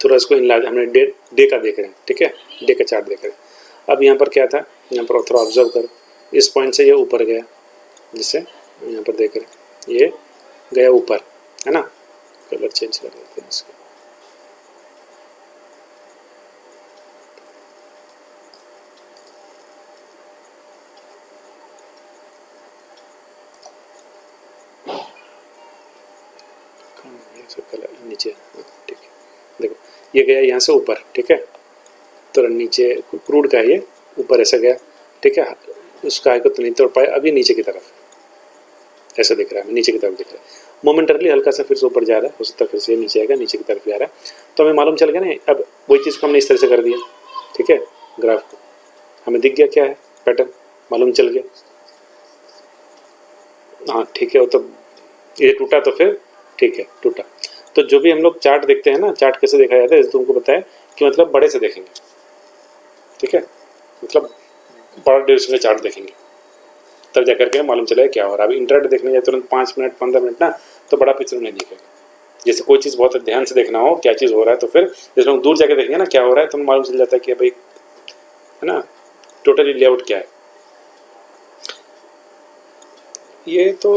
[SPEAKER 1] थोड़ा इसको इनलार्ज हमने डे का देख रहे हैं, ठीक है, डे का चार्ट देख रहे हैं। अब यहाँ पर क्या था, यहाँ पर थोड़ा ऑब्जर्व करो, इस पॉइंट से ये ऊपर गया, जिससे यहाँ पर देख रहे हैं ये गया ऊपर, है ना। कलर चेंज कर देते हैं इसको, कलर नीचे, ठीक है। देखो ये गया यहाँ से ऊपर, ठीक है, तो नीचे क्रूड का है ये, ऊपर ऐसा गया, ठीक है, उसका है को तो नहीं तोड़ पाए, अभी नीचे की तरफ ऐसा दिख रहा है, नीचे की तरफ दिख रहा है। मोमेंटरली हल्का सा फिर से ऊपर जा रहा है, हो सकता है फिर से नीचे आएगा, नीचे की तरफ जा रहा है। तो हमें मालूम चल गया ना, अब वही चीज़ को हमने इस तरह से कर दिया, ठीक है। ग्राफ को हमें दिख गया क्या है, पैटर्न मालूम चल गया। हाँ ठीक है, वो तो ये टूटा तो फिर ठीक है टूटा। तो जो भी हम लोग चार्ट देखते हैं ना, चार्ट कैसे देखा जाता है जैसे तुमको बताया कि मतलब बड़े से देखेंगे, ठीक है, मतलब बड़ा ड्यूरेशन का चार्ट देखेंगे, तब जाकर के मालूम चलेगा क्या हो रहा है। अभी इंटरनेट देखने जाए तुरंत 5 मिनट 15 मिनट ना, तो बड़ा पिक्चर नहीं दिखेगा। जैसे कोई चीज़ बहुत ध्यान से देखना हो क्या चीज़ हो रहा है, तो फिर जैसे हम दूर जाकर देखेंगे ना क्या हो रहा है, तो मालूम चल जाता है कि भाई है ना टोटली लेआउट क्या है। ये तो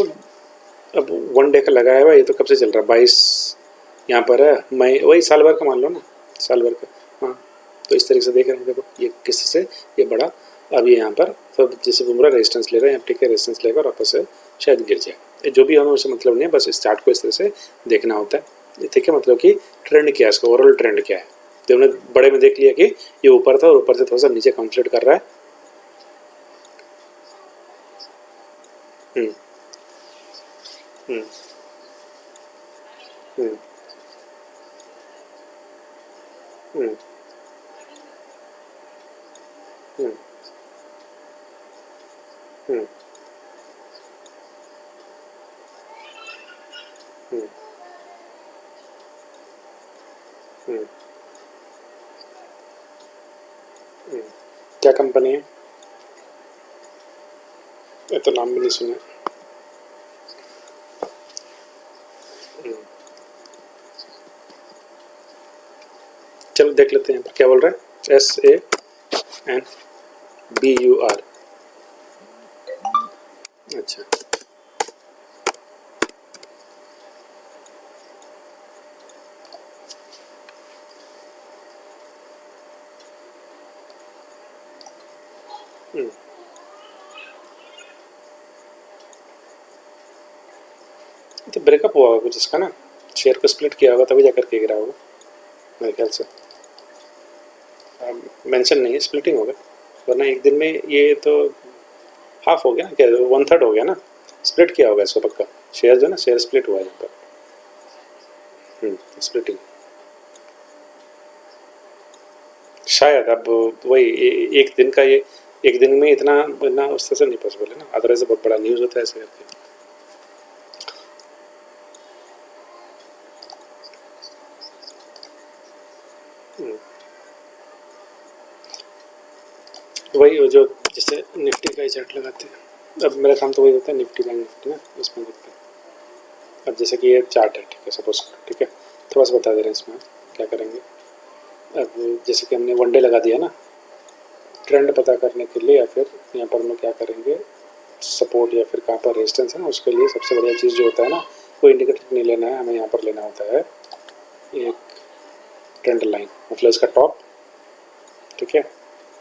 [SPEAKER 1] अब 1 डे का लगाया हुआ, ये तो कब से चल रहा है, 22 यहाँ पर है, मई, वही साल भर का मान लो ना, साल भर का। हाँ तो इस तरीके से देख रहे हैं, देखो ये किसी से ये बड़ा, अब ये यहाँ पर तो जैसे घूम रहा रेजिस्टेंस ले रहा है, यहाँ ठीक है रेजिस्टेंस लेगा और वापस से शायद गिर जाए। जो भी हमें उससे मतलब नहीं है, बस इस चार्ट को इस तरह से देखना होता है, ठीक है। मतलब कि ट्रेंड क्या है, इसका ओवरऑल ट्रेंड क्या है। तो हमने बड़े में देख लिया कि ये ऊपर था और ऊपर से थोड़ा सा नीचे कंसल्ट कर रहा है। हम्म हम्म हम्म हम्म हम्म हम्म हम्म हम्म हम्म। क्या कंपनी है, ये तो नाम भी नहीं सुना। हम्म, चलो देख लेते हैं क्या बोल रहा है, SANBUR। अच्छा तो ब्रेकअप हुआ होगा कुछ इसका ना, शेयर को स्प्लिट किया होगा तभी जाकर के गिरा होगा मेरे ख्याल से। मेंशन नहीं है, स्प्लिटिंग होगा, वरना एक दिन में ये तो हाफ हो गया ना, क्या 1/3 हो गया ना, स्प्लिट किया होगा इसको पक्का। शेयर जो है ना, शेयर स्प्लिट हुआ है यहाँ पर, स्प्लिटिंग शायद। अब वही एक दिन का ये, एक दिन में इतना इतना उस तरह से नहीं पॉसिबल है ना, अदरवाइज बहुत बड़ा न्यूज़ होता है ऐसे करके। हम्म, वही जो जैसे निफ्टी का ही चार्ट लगाते हैं, अब मेरा काम तो वही होता है, निफ्टी बैंक निफ्टी ना उसमें देखते हैं। अब जैसे कि ये चार्ट है, ठीक है सपोज, ठीक है थोड़ा सा बता दे रहे हैं इसमें क्या करेंगे। अब जैसे कि हमने 1 डे लगा दिया ना, ट्रेंड पता करने के लिए, या फिर यहाँ पर हम लोग क्या करेंगे, सपोर्ट या फिर कहाँ पर रेजिस्टेंस है ना, उसके लिए सबसे बढ़िया चीज़ जो होता है ना, कोई इंडिकेटर नहीं लेना है हमें, यहाँ पर लेना होता है एक ट्रेंड लाइन, मतलब इसका टॉप, ठीक है,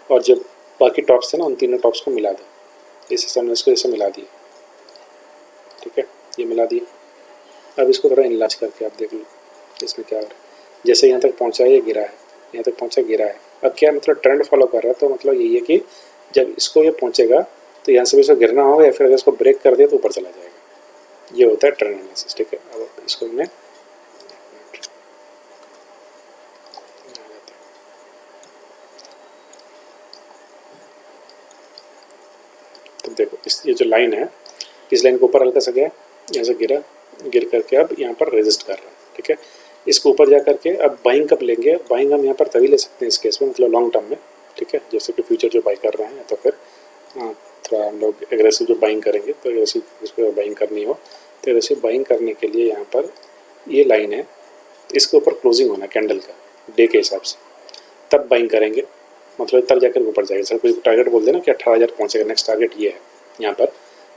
[SPEAKER 1] और जब बाकी टॉप्स थे ना उन तीनों टॉप्स को मिला दो, इस हिसाब से इसको ऐसे मिला दिए, ठीक है ये मिला दिए। अब इसको थोड़ा इनलार्ज करके आप देख लो इसमें क्या हो रहा है। जैसे यहाँ तक पहुँचा ये गिरा है, यहाँ तक पहुँचा गिरा है। अब क्या मतलब ट्रेंड फॉलो कर रहा है, तो मतलब यही है कि जब इसको ये पहुँचेगा तो यहाँ से भी इसको गिरना होगा, या फिर अगर इसको ब्रेक कर दिया तो ऊपर चला जाएगा। ये होता है ट्रेंड एनालिसिस, ठीक है। अब इसको हमने तो देखो इस ये जो लाइन है, इस लाइन को ऊपर हल्का सा गया, यहाँ से गिरा, गिर करके अब यहाँ पर रेजिस्ट कर रहा है, ठीक है। इसको ऊपर जा करके अब बाइंग कब लेंगे, बाइंग हम यहाँ पर तभी ले सकते हैं इस केस में, मतलब लॉन्ग टर्म में, ठीक है। जैसे कि फ्यूचर जो बाई कर रहे हैं, तो फिर थोड़ा हम लोग एग्रेसिव जो बाइंग करेंगे, तो एग्रेसिव जिसको बाइंग करनी हो, तो एग्रेसिव बाइंग करने के लिए यहाँ पर ये लाइन है, इसके ऊपर क्लोजिंग होना कैंडल का डे के हिसाब से, तब बाइंग करेंगे, मतलब तब जाकर ऊपर जाएगा। सर कोई टारगेट बोल देना कि 18,000 पहुँचेगा, नेक्स्ट टारगेट ये है यहाँ पर,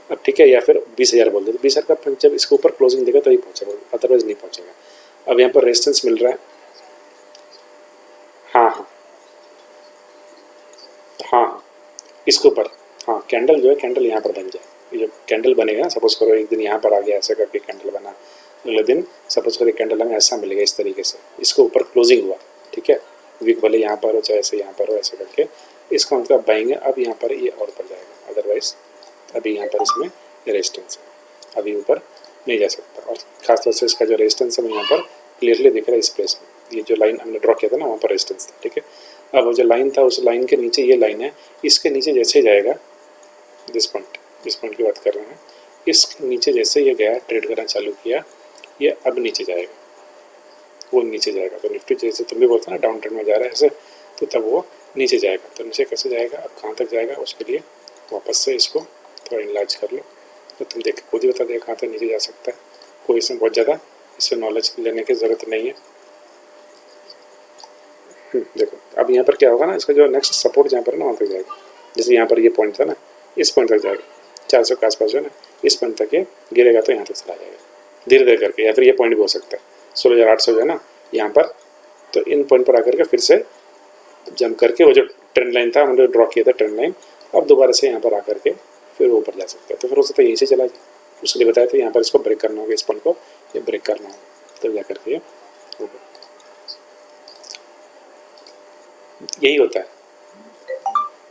[SPEAKER 1] अब ठीक है, या फिर 20,000 बोल दे, तो 20,000 का जब इसके ऊपर क्लोजिंग देगा तभी पहुँचेगा, अदरवाइज नहीं पहुँचेगा। अब यहाँ पर रेजिस्टेंस मिल रहा है, हाँ हाँ हाँ इसके ऊपर, हाँ कैंडल जो है, कैंडल यहाँ पर बन जाए, ये जो कैंडल बनेगा, सपोज करो एक दिन यहाँ पर आ गया ऐसा करके कैंडल बना, अगले दिन सपोज करो कैंडल हमें ऐसा मिलेगा इस तरीके से, इसके ऊपर क्लोजिंग हुआ, ठीक है, वीक भले यहाँ पर हो चाहे ऐसे यहाँ पर हो, ऐसे करके इसका मतलब बाइंग है। अब यहाँ पर ये और ऊपर जाएगा, अदरवाइज अभी यहाँ पर इसमें रेजिस्टेंस है, अभी ऊपर नहीं जा सकता। और खासतौर से इसका जो रेजिस्टेंस है वो यहाँ पर क्लियरली दिख रहा है इस प्लेस में। ये जो लाइन हमने ड्रॉ किया था ना, वहाँ पर रेजिस्टेंस था, ठीक है। अब वो जो लाइन था, उस लाइन के नीचे ये लाइन है, इसके नीचे जैसे ही जाएगा, इस पॉइंट की बात कर रहे हैं, इस नीचे जैसे ये गया, ट्रेड करना चालू किया, ये अब नीचे जाएगा, वो नीचे जाएगा। तो निफ्टी जैसे तुम भी बोलते ना डाउन ट्रेंड में जा रहा है ऐसे, तो तब वो नीचे जाएगा। तो नीचे कैसे जाएगा, अब कहाँ तक जाएगा, उसके लिए वापस से इसको थोड़ा इनलार्ज कर लो, तो तुम देख खुद ही बता देगा कहाँ तक नीचे जा सकता है। कोई इसमें बहुत ज़्यादा इससे नॉलेज लेने की ज़रूरत नहीं है। देखो अब यहाँ पर क्या होगा ना, इसका जो नेक्स्ट सपोर्ट जहाँ पर ना वहाँ तक जाएगा। जैसे यहाँ पर ये पॉइंट था ना, इस पॉइंट तक जाएगा, 400 के आसपास जो है ना, इस पॉइंट तक ये गिरेगा तो यहाँ तक चला जाएगा धीरे धीरे करके। या फिर ये पॉइंट भी हो सकता है 16,800 जो है ना यहाँ पर, तो इन पॉइंट पर आकर के फिर से जंप करके वो जो ट्रेंड लाइन था हमने ड्रॉ किया था ट्रेंड लाइन, अब दोबारा से यहाँ पर आकर के फिर ऊपर जा सकता है। तो फिर हो सकता है यहीं से चला जाए। उसके लिए बताया था यहाँ पर इसको ब्रेक करना होगा, इस पॉइंट को ये ब्रेक करना होगा, तब जा करके ऊपर। यही होता है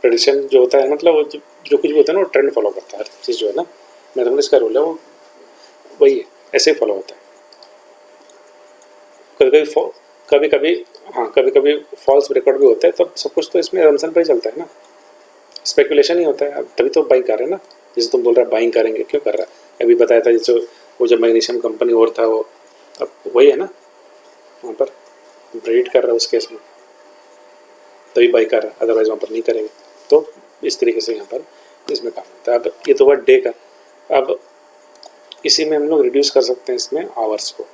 [SPEAKER 1] प्रेडिक्शन जो होता है, मतलब जो कुछ भी होता है ना वो ट्रेंड फॉलो करता है। हर चीज़ जो है ना, मैथमेटिक्स का रूल है वो वही है, ऐसे ही फॉलो होता है। कभी कभी हाँ, कभी कभी फॉल्स रिकॉर्ड भी होता है, तो सब कुछ तो इसमें असम्पशन पर ही चलता है ना, स्पेकुलेशन ही होता है। अब तभी तो बाइंग कर रहे हैं ना, जैसे तुम बोल रहे हैं बाइंग करेंगे, क्यों कर रहा है, अभी बताया था जैसे वो जब मैग्नीशियम कंपनी और था वो, अब वही है ना, वहाँ पर ट्रेड कर रहा है उस केस में, तभी बाई कर रहा है, अदरवाइज वहाँ पर नहीं करेंगे। तो इस तरीके से यहाँ पर इसमें काम होता है। अब ये तो हुआ डे का। अब इसी में हम लोग रिड्यूस कर सकते हैं इसमें आवर्स को।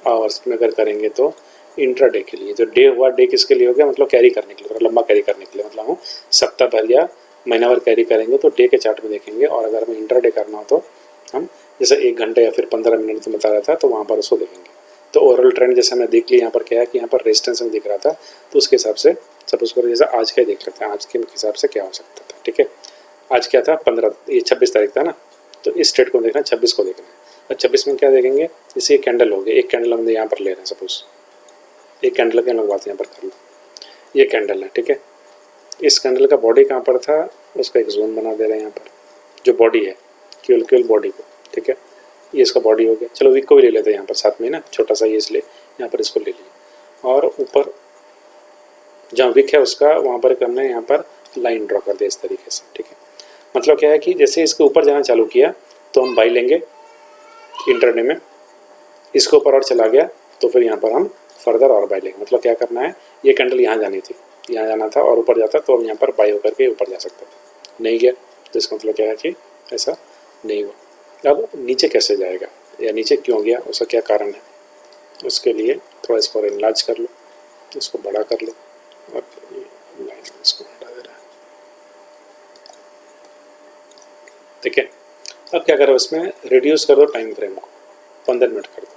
[SPEAKER 1] आवर्स में अगर करेंगे तो इंट्राडे के लिए जो डे हुआ, डे किसके लिए हो गया, मतलब कैरी करने के लिए, थोड़ा लंबा कैरी करने के लिए, मतलब हम सप्ताह भर या महीना भर कैरी करेंगे तो डे के चार्ट में देखेंगे। और अगर हमें इंट्राडे करना हो तो हम जैसे 1 घंटे या फिर 15 मिनट तो बता रहा था, तो वहाँ पर उसको देखेंगे। तो ओवरऑल ट्रेंड जैसे हमें देख लिया, यहाँ पर क्या है कि यहाँ पर रेजिस्टेंस में दिख रहा था, तो उसके हिसाब से सपोज करो जैसे आज का ही देख लेते हैं, आज के हिसाब से क्या हो सकता था, ठीक है। आज क्या था, 15, ये 26 तारीख था ना, तो इस ट्रेड को देखना, 26 को देखना है। और 26 में क्या देखेंगे, जैसे ये कैंडल हो गया, एक कैंडल हम यहाँ पर ले रहे हैं, सपोज एक कैंडल के लोग बात यहाँ पर कर लो, ये कैंडल है, ठीक है। इस कैंडल का बॉडी कहाँ पर था, उसका एक जोन बना दे रहे हैं यहाँ पर, जो बॉडी है क्यूल बॉडी को, ठीक है। ये इसका बॉडी हो गया। चलो वीक को भी ले लेते हैं यहाँ पर साथ में ना, छोटा सा ये, इसलिए यहाँ पर इसको ले लिया। और ऊपर जहाँ विक है उसका वहाँ पर हमने यहाँ पर लाइन ड्रॉ कर दिया इस तरीके से, ठीक है। मतलब क्या है कि जैसे इसके ऊपर जाना चालू किया तो हम बाई लेंगे इंटरडे में, इसके ऊपर और चला गया तो फिर यहाँ पर हम फर्दर और बाई लेंगे। मतलब क्या करना है, ये कैंडल यहाँ जानी थी, यहाँ जाना था और ऊपर जाता तो हम यहाँ पर बाई होकर के ऊपर जा सकते थे, नहीं गया, तो इसका मतलब क्या है कि ऐसा नहीं हुआ। अब नीचे कैसे जाएगा या नीचे क्यों गया, उसका क्या कारण है, उसके लिए थोड़ा इसको इनलार्ज कर लो, इसको बड़ा कर लो, और लाइन इसको हटा दे रहा है, ठीक है। अब क्या करो, इसमें रिड्यूस कर दो टाइम फ्रेम को, 15 मिनट कर दो।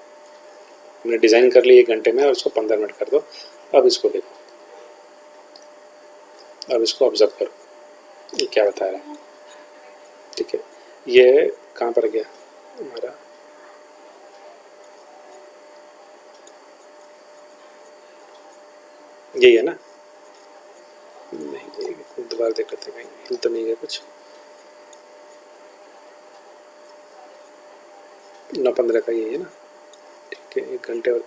[SPEAKER 1] हमने डिज़ाइन कर ली 1 घंटे में और उसको 15 मिनट कर दो। अब इसको देखो, अब इसको ऑब्जर्व करो, ये क्या बता रहा है, ठीक है। ये कहाँ पर गया हमारा, यही है ना, नहीं दोबारा देख लेते हैं, कहीं तो नहीं गया कुछ, 9:15 का यही है ना, ठीक है। 1 घंटे और,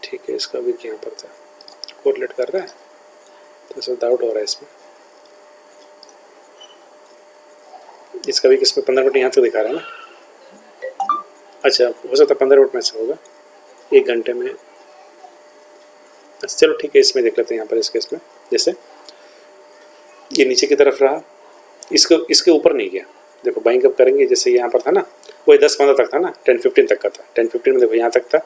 [SPEAKER 1] ठीक है। इसका भी यहाँ पर था, कोरिलेट कर रहा है, तो ऐसा डाउट हो रहा है इसमें। इसका भी किसमें 15 मिनट यहाँ से दिखा रहा है ना, अच्छा हो सकता है 15 मिनट में से होगा, 1 घंटे में। अच्छा चलो ठीक है, इसमें देख लेते हैं यहाँ पर, इस केस में जैसे ये नीचे की तरफ रहा, इसके ऊपर नहीं गया। देखो बाइंग कब करेंगे, जैसे यहाँ पर था ना, वही 10-15 तक था ना, 10-15 तक का था, 10-15 में देखो यहाँ तक था,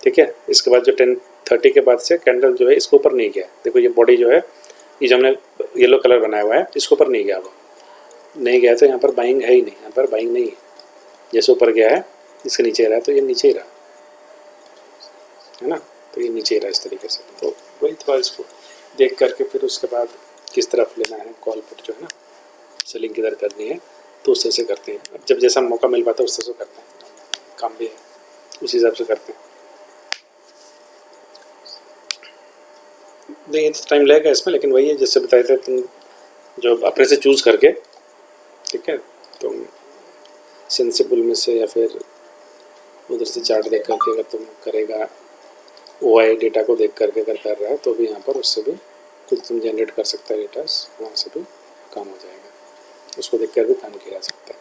[SPEAKER 1] ठीक है। इसके बाद जो 10:30 के बाद से कैंडल जो है इसके ऊपर नहीं गया। देखो ये बॉडी जो है, ये जो हमने येलो कलर बनाया हुआ है, इसके ऊपर नहीं गया, वो नहीं गया तो यहाँ पर बाइंग है ही नहीं, यहाँ पर बाइंग नहीं है। जैसे ऊपर गया है इसके नीचे रहा, तो ये नीचे ही रहा है ना, तो ये नीचे ही रहा इस तरीके से। तो वही थोड़ा इसको देख करके फिर उसके बाद किस तरफ लेना है, कॉल पुट जो है ना, सेलिंग किधर करनी है, तो उस तरह से करते हैं। अब जब जैसा मौका मिल पाता है उस तरह से करते हैं, काम भी है उस हिसाब से करते हैं। नहीं तो टाइम लगेगा इसमें, लेकिन वही है जैसे बताए थे, तुम जो अपने से चूज़ करके, ठीक है, तो सेंसिबल में से या फिर उधर से चार्ट देख करके अगर तुम करेगा, OI डेटा को देख करके अगर कर रहा है तो भी यहाँ पर उससे भी कुछ तुम जनरेट कर सकता है डेटास, वहाँ से भी काम हो जाएगा, उसको देख कर भी काम किया जा सकता है।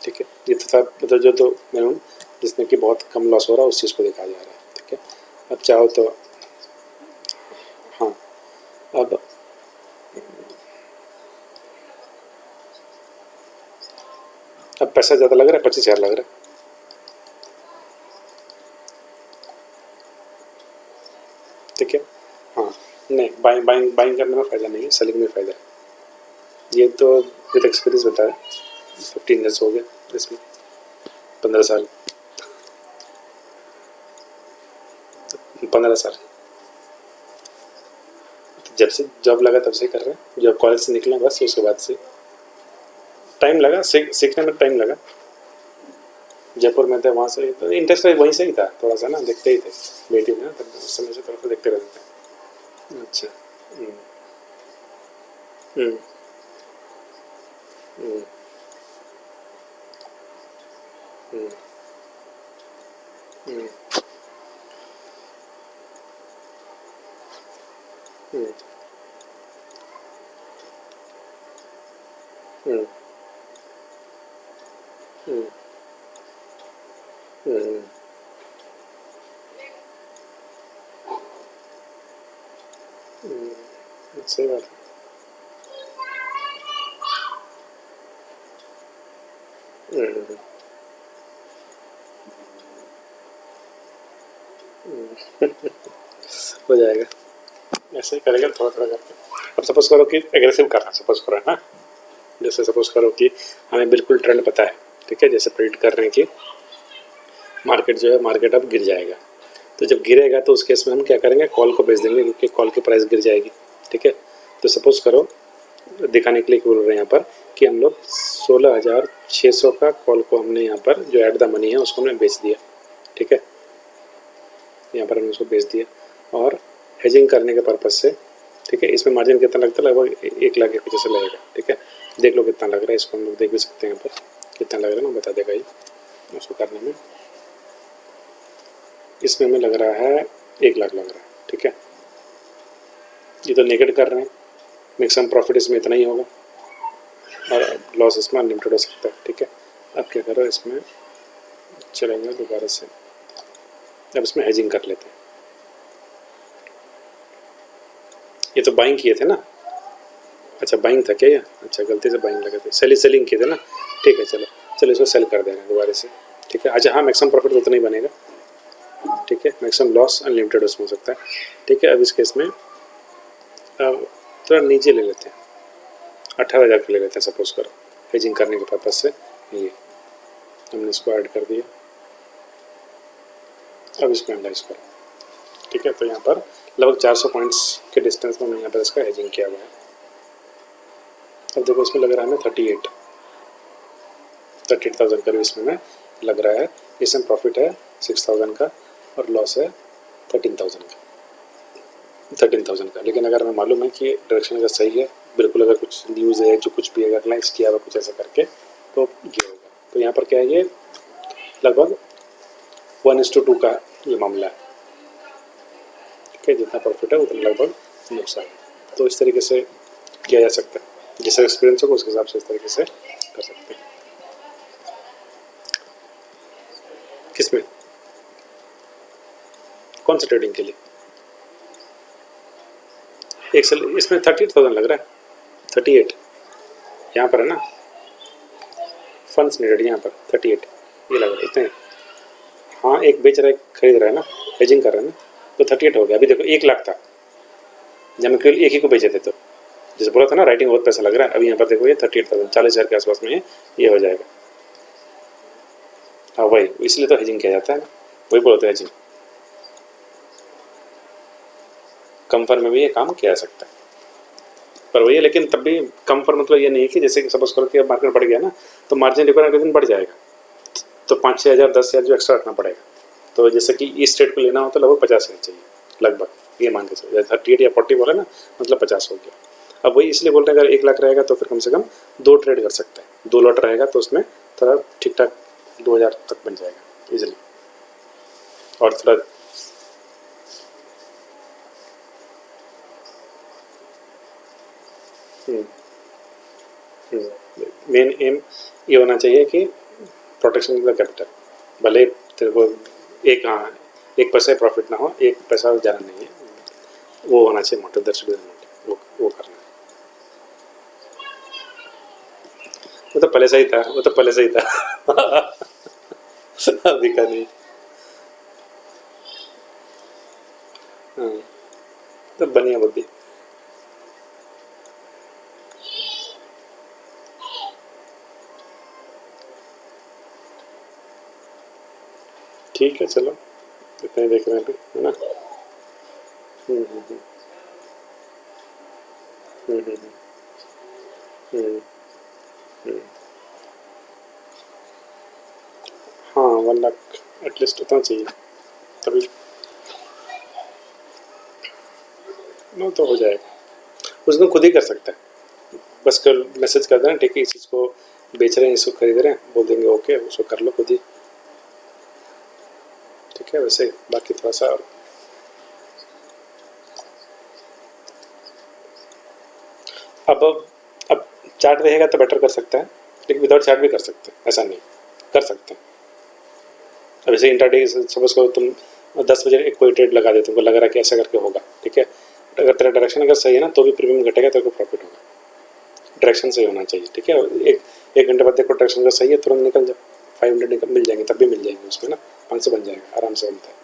[SPEAKER 1] ठीक है, ये तो था मतलब जो तो मिनिमम जिसमें कि बहुत कम लॉस हो रहा है उस चीज़ को देखा जा रहा है। ठीक है, अब चाहो तो हाँ, अब पैसा ज़्यादा लग रहा है, 25,000 लग रहा है। ठीक है, हाँ नहीं, बाइंग करने में फ़ायदा नहीं है, सेलिंग में फ़ायदा है। ये तो विद एक्सपीरियंस बताया, 15 ईयर्स हो गया इसमें, 15 साल, 15 साल जब से जॉब लगा तब से कर रहे हैं, जब कॉलेज से निकला बस उसके बाद से टाइम लगा, सीखने में टाइम लगा। जयपुर में थे, वहाँ से तो इंटरेस्ट वहीं से ही था, थोड़ा सा ना देखते ही थे बेटी में, तब उस समय से थोड़ा सा देखते रहते थे। अच्छा, हम्म हम्म हम्म हम्म हम्म हम्म हम्म हम्म हम्म, सही बात है। हो जाएगा, ऐसे ही करेगा थोड़ा थोड़ा करके। अब सपोज करो कि एग्रेसिव करना, सपोज करो है ना, जैसे सपोज करो कि हमें बिल्कुल ट्रेंड पता है, ठीक है, जैसे प्रेडिक्ट कर रहे हैं कि मार्केट जो है, मार्केट अब गिर जाएगा, तो जब गिरेगा तो उस केस में हम क्या करेंगे, कॉल को बेच देंगे क्योंकि कॉल की प्राइस गिर जाएगी। ठीक है, तो सपोज करो दिखाने के लिए बोल रहे हैं यहाँ पर कि हम लोग 16,600 का कॉल को हमने यहाँ पर जो एट द मनी है उसको हमने बेच दिया। ठीक है, यहाँ पर हमने उसको बेच दिया और हेजिंग करने के पर्पज़ से। ठीक है, इसमें मार्जिन कितना लगता है, लगभग 1 लाख के कुछ ऐसा लगेगा। ठीक है, देख लो कितना लग रहा है, इसको हम लोग देख भी सकते हैं, यहाँ पर कितना लग रहा है ना बता देगा ये उसको करने में। इसमें हमें लग रहा है 1 लाख लग रहा है। ठीक है, ये तो नेगेट कर रहे हैं, मैक्सिमम प्रॉफिट इसमें इतना ही होगा और लॉस इसमें अनलिमिटेड हो सकता है। ठीक है, अब क्या करो, इसमें चलेंगे दोबारा से, अब इसमें हेजिंग कर लेते हैं। ये तो बाइंग किए थे ना, अच्छा बाइंग था क्या ये, अच्छा गलती से बाइंग लगे थे, सेलिंग किए थे ना। ठीक है, चलो चलो इसको सेल कर देंगे दोबारा से। ठीक है, अच्छा हाँ, मैक्सिमम प्रॉफिट तो उतना ही बनेगा। ठीक है, मैक्सिमम लॉस अनलिमिटेड उसमें हो सकता है। ठीक है, अब इस केस में अब थोड़ा नीचे ले लेते हैं, 18,000 का ले लेते हैं सपोज करो, हेजिंग करने के पर्पज से। ये हमने इसको ऐड कर दिया, अब इसको एनालाइज करो। ठीक है, तो यहाँ पर लगभग 400 पॉइंट्स के डिस्टेंस में हमने यहाँ पर इसका हेजिंग किया हुआ है। अब देखो इसमें लग रहा है हमें 38,000 करीब इसमें लग रहा है। इसमें प्रॉफिट है 6,000 का और लॉस है 13,000 का। लेकिन अगर हमें मालूम है कि डायरेक्शन अगर सही है, बिल्कुल अगर कुछ न्यूज़ है जो कुछ भी अगर लाइक्स किया हुआ कुछ ऐसा करके तो ये होगा। तो यहाँ पर क्या है, ये लगभग 1:2 का ये मामला है। ठीक है, जितना प्रॉफिट है उतना लगभग नुकसान है। तो इस तरीके से किया जा सकता है, जैसा एक्सपीरियंस होगा उसके हिसाब से इस तरीके से कर सकते हैं। किसमें, कौन सा ट्रेडिंग के लिए, एक सेल इसमें 38,000 लग रहा है, 38 यहाँ पर है ना, फंड्स नीडेड यहाँ पर 38 ये लग रहा है इतने। हाँ, एक बेच रहा है, खरीद रहा है ना, हेजिंग कर रहा है ना, तो 38 हो गया। अभी देखो 1 लाख था जब हम केवल एक ही को बेचे थे, तो जैसे बोला था ना राइटिंग बहुत पैसा लग रहा है, अभी यहाँ पर देखो ये 38,000, 40,000 के आसपास में ये हो जाएगा। हाँ वही, इसलिए तो हेजिंग किया जाता है ना, वही बोलते हैं हेजिंग। कम फर्म में भी ये काम किया जा सकता है, पर वही है, लेकिन तब भी कम फर्म मतलब ये नहीं है कि जैसे कि सपोज करो कि अब मार्केट बढ़ गया ना तो मार्जिन रिक्वायरमेंट बढ़ जाएगा, तो 5-6 हज़ार 10,000 जो एक्स्ट्रा रखना पड़ेगा। तो जैसे कि इस ट्रेड को लेना हो तो लगभग 50,000 चाहिए लगभग, ये मान के चलो 38 या 40 बोला ना, मतलब 50 हो गया। अब वही इसलिए बोल रहे हैं अगर 1 लाख रहेगा तो फिर कम से कम 2 ट्रेड कर सकते हैं, 2 लॉट रहेगा तो उसमें थोड़ा ठीक ठाक 2000 तक बन जाएगा इजीली। और थोड़ा मेन एम ये होना चाहिए कि प्रोटेक्शन ऑफ द कैपिटल, भले तेरे को एक, हाँ, 1 पैसा प्रॉफिट ना हो, 1 पैसा ज़्यादा नहीं है, वो होना चाहिए motive, that should be the motive, वो करना है। वो तो पहले से ही था, वो तो पहले से ही था। अभी का नहीं। हाँ, तो बढ़िया बुद्धि। ठीक है, चलो इतना ही देख रहे हैं अभी, है ना। हम्म हम्म हम्म हम्म हम्म, हम्म। हाँ, 1 लाख एटलीस्ट उतना चाहिए, तभी ना तो हो जाएगा। उस दिन खुद ही कर सकता है, बस कल मैसेज कर देना, ठीक है, इस चीज़ को बेच रहे हैं, इसको खरीद रहे हैं, बोल देंगे ओके, उसको कर लो खुद ही। ठीक है, वैसे बाकी थोड़ा सा अब अब चार्ट रहेगा तो बेटर कर सकता है, लेकिन विदाउट चार्ट भी कर सकते हैं, ऐसा नहीं, कर सकते हैं। अब जैसे इंट्राडे सपोज करो तुम 10 बजे एक कोई ट्रेड लगा दे, तुमको लग रहा है कि ऐसा करके होगा, ठीक है, अगर तेरा डायरेक्शन अगर सही है ना, तो भी प्रीमियम घटेगा, तेरे को प्रॉफिट होगा। डायरेक्शन सही होना चाहिए, ठीक है। एक घंटे बाद देखो डायरेक्शन अगर सही है, तुरंत निकल जाओ, 500 निकल मिल जाएंगे, तब भी मिल जाएंगे उसमें ना, 500 बन जाएगा, आराम से बनता है।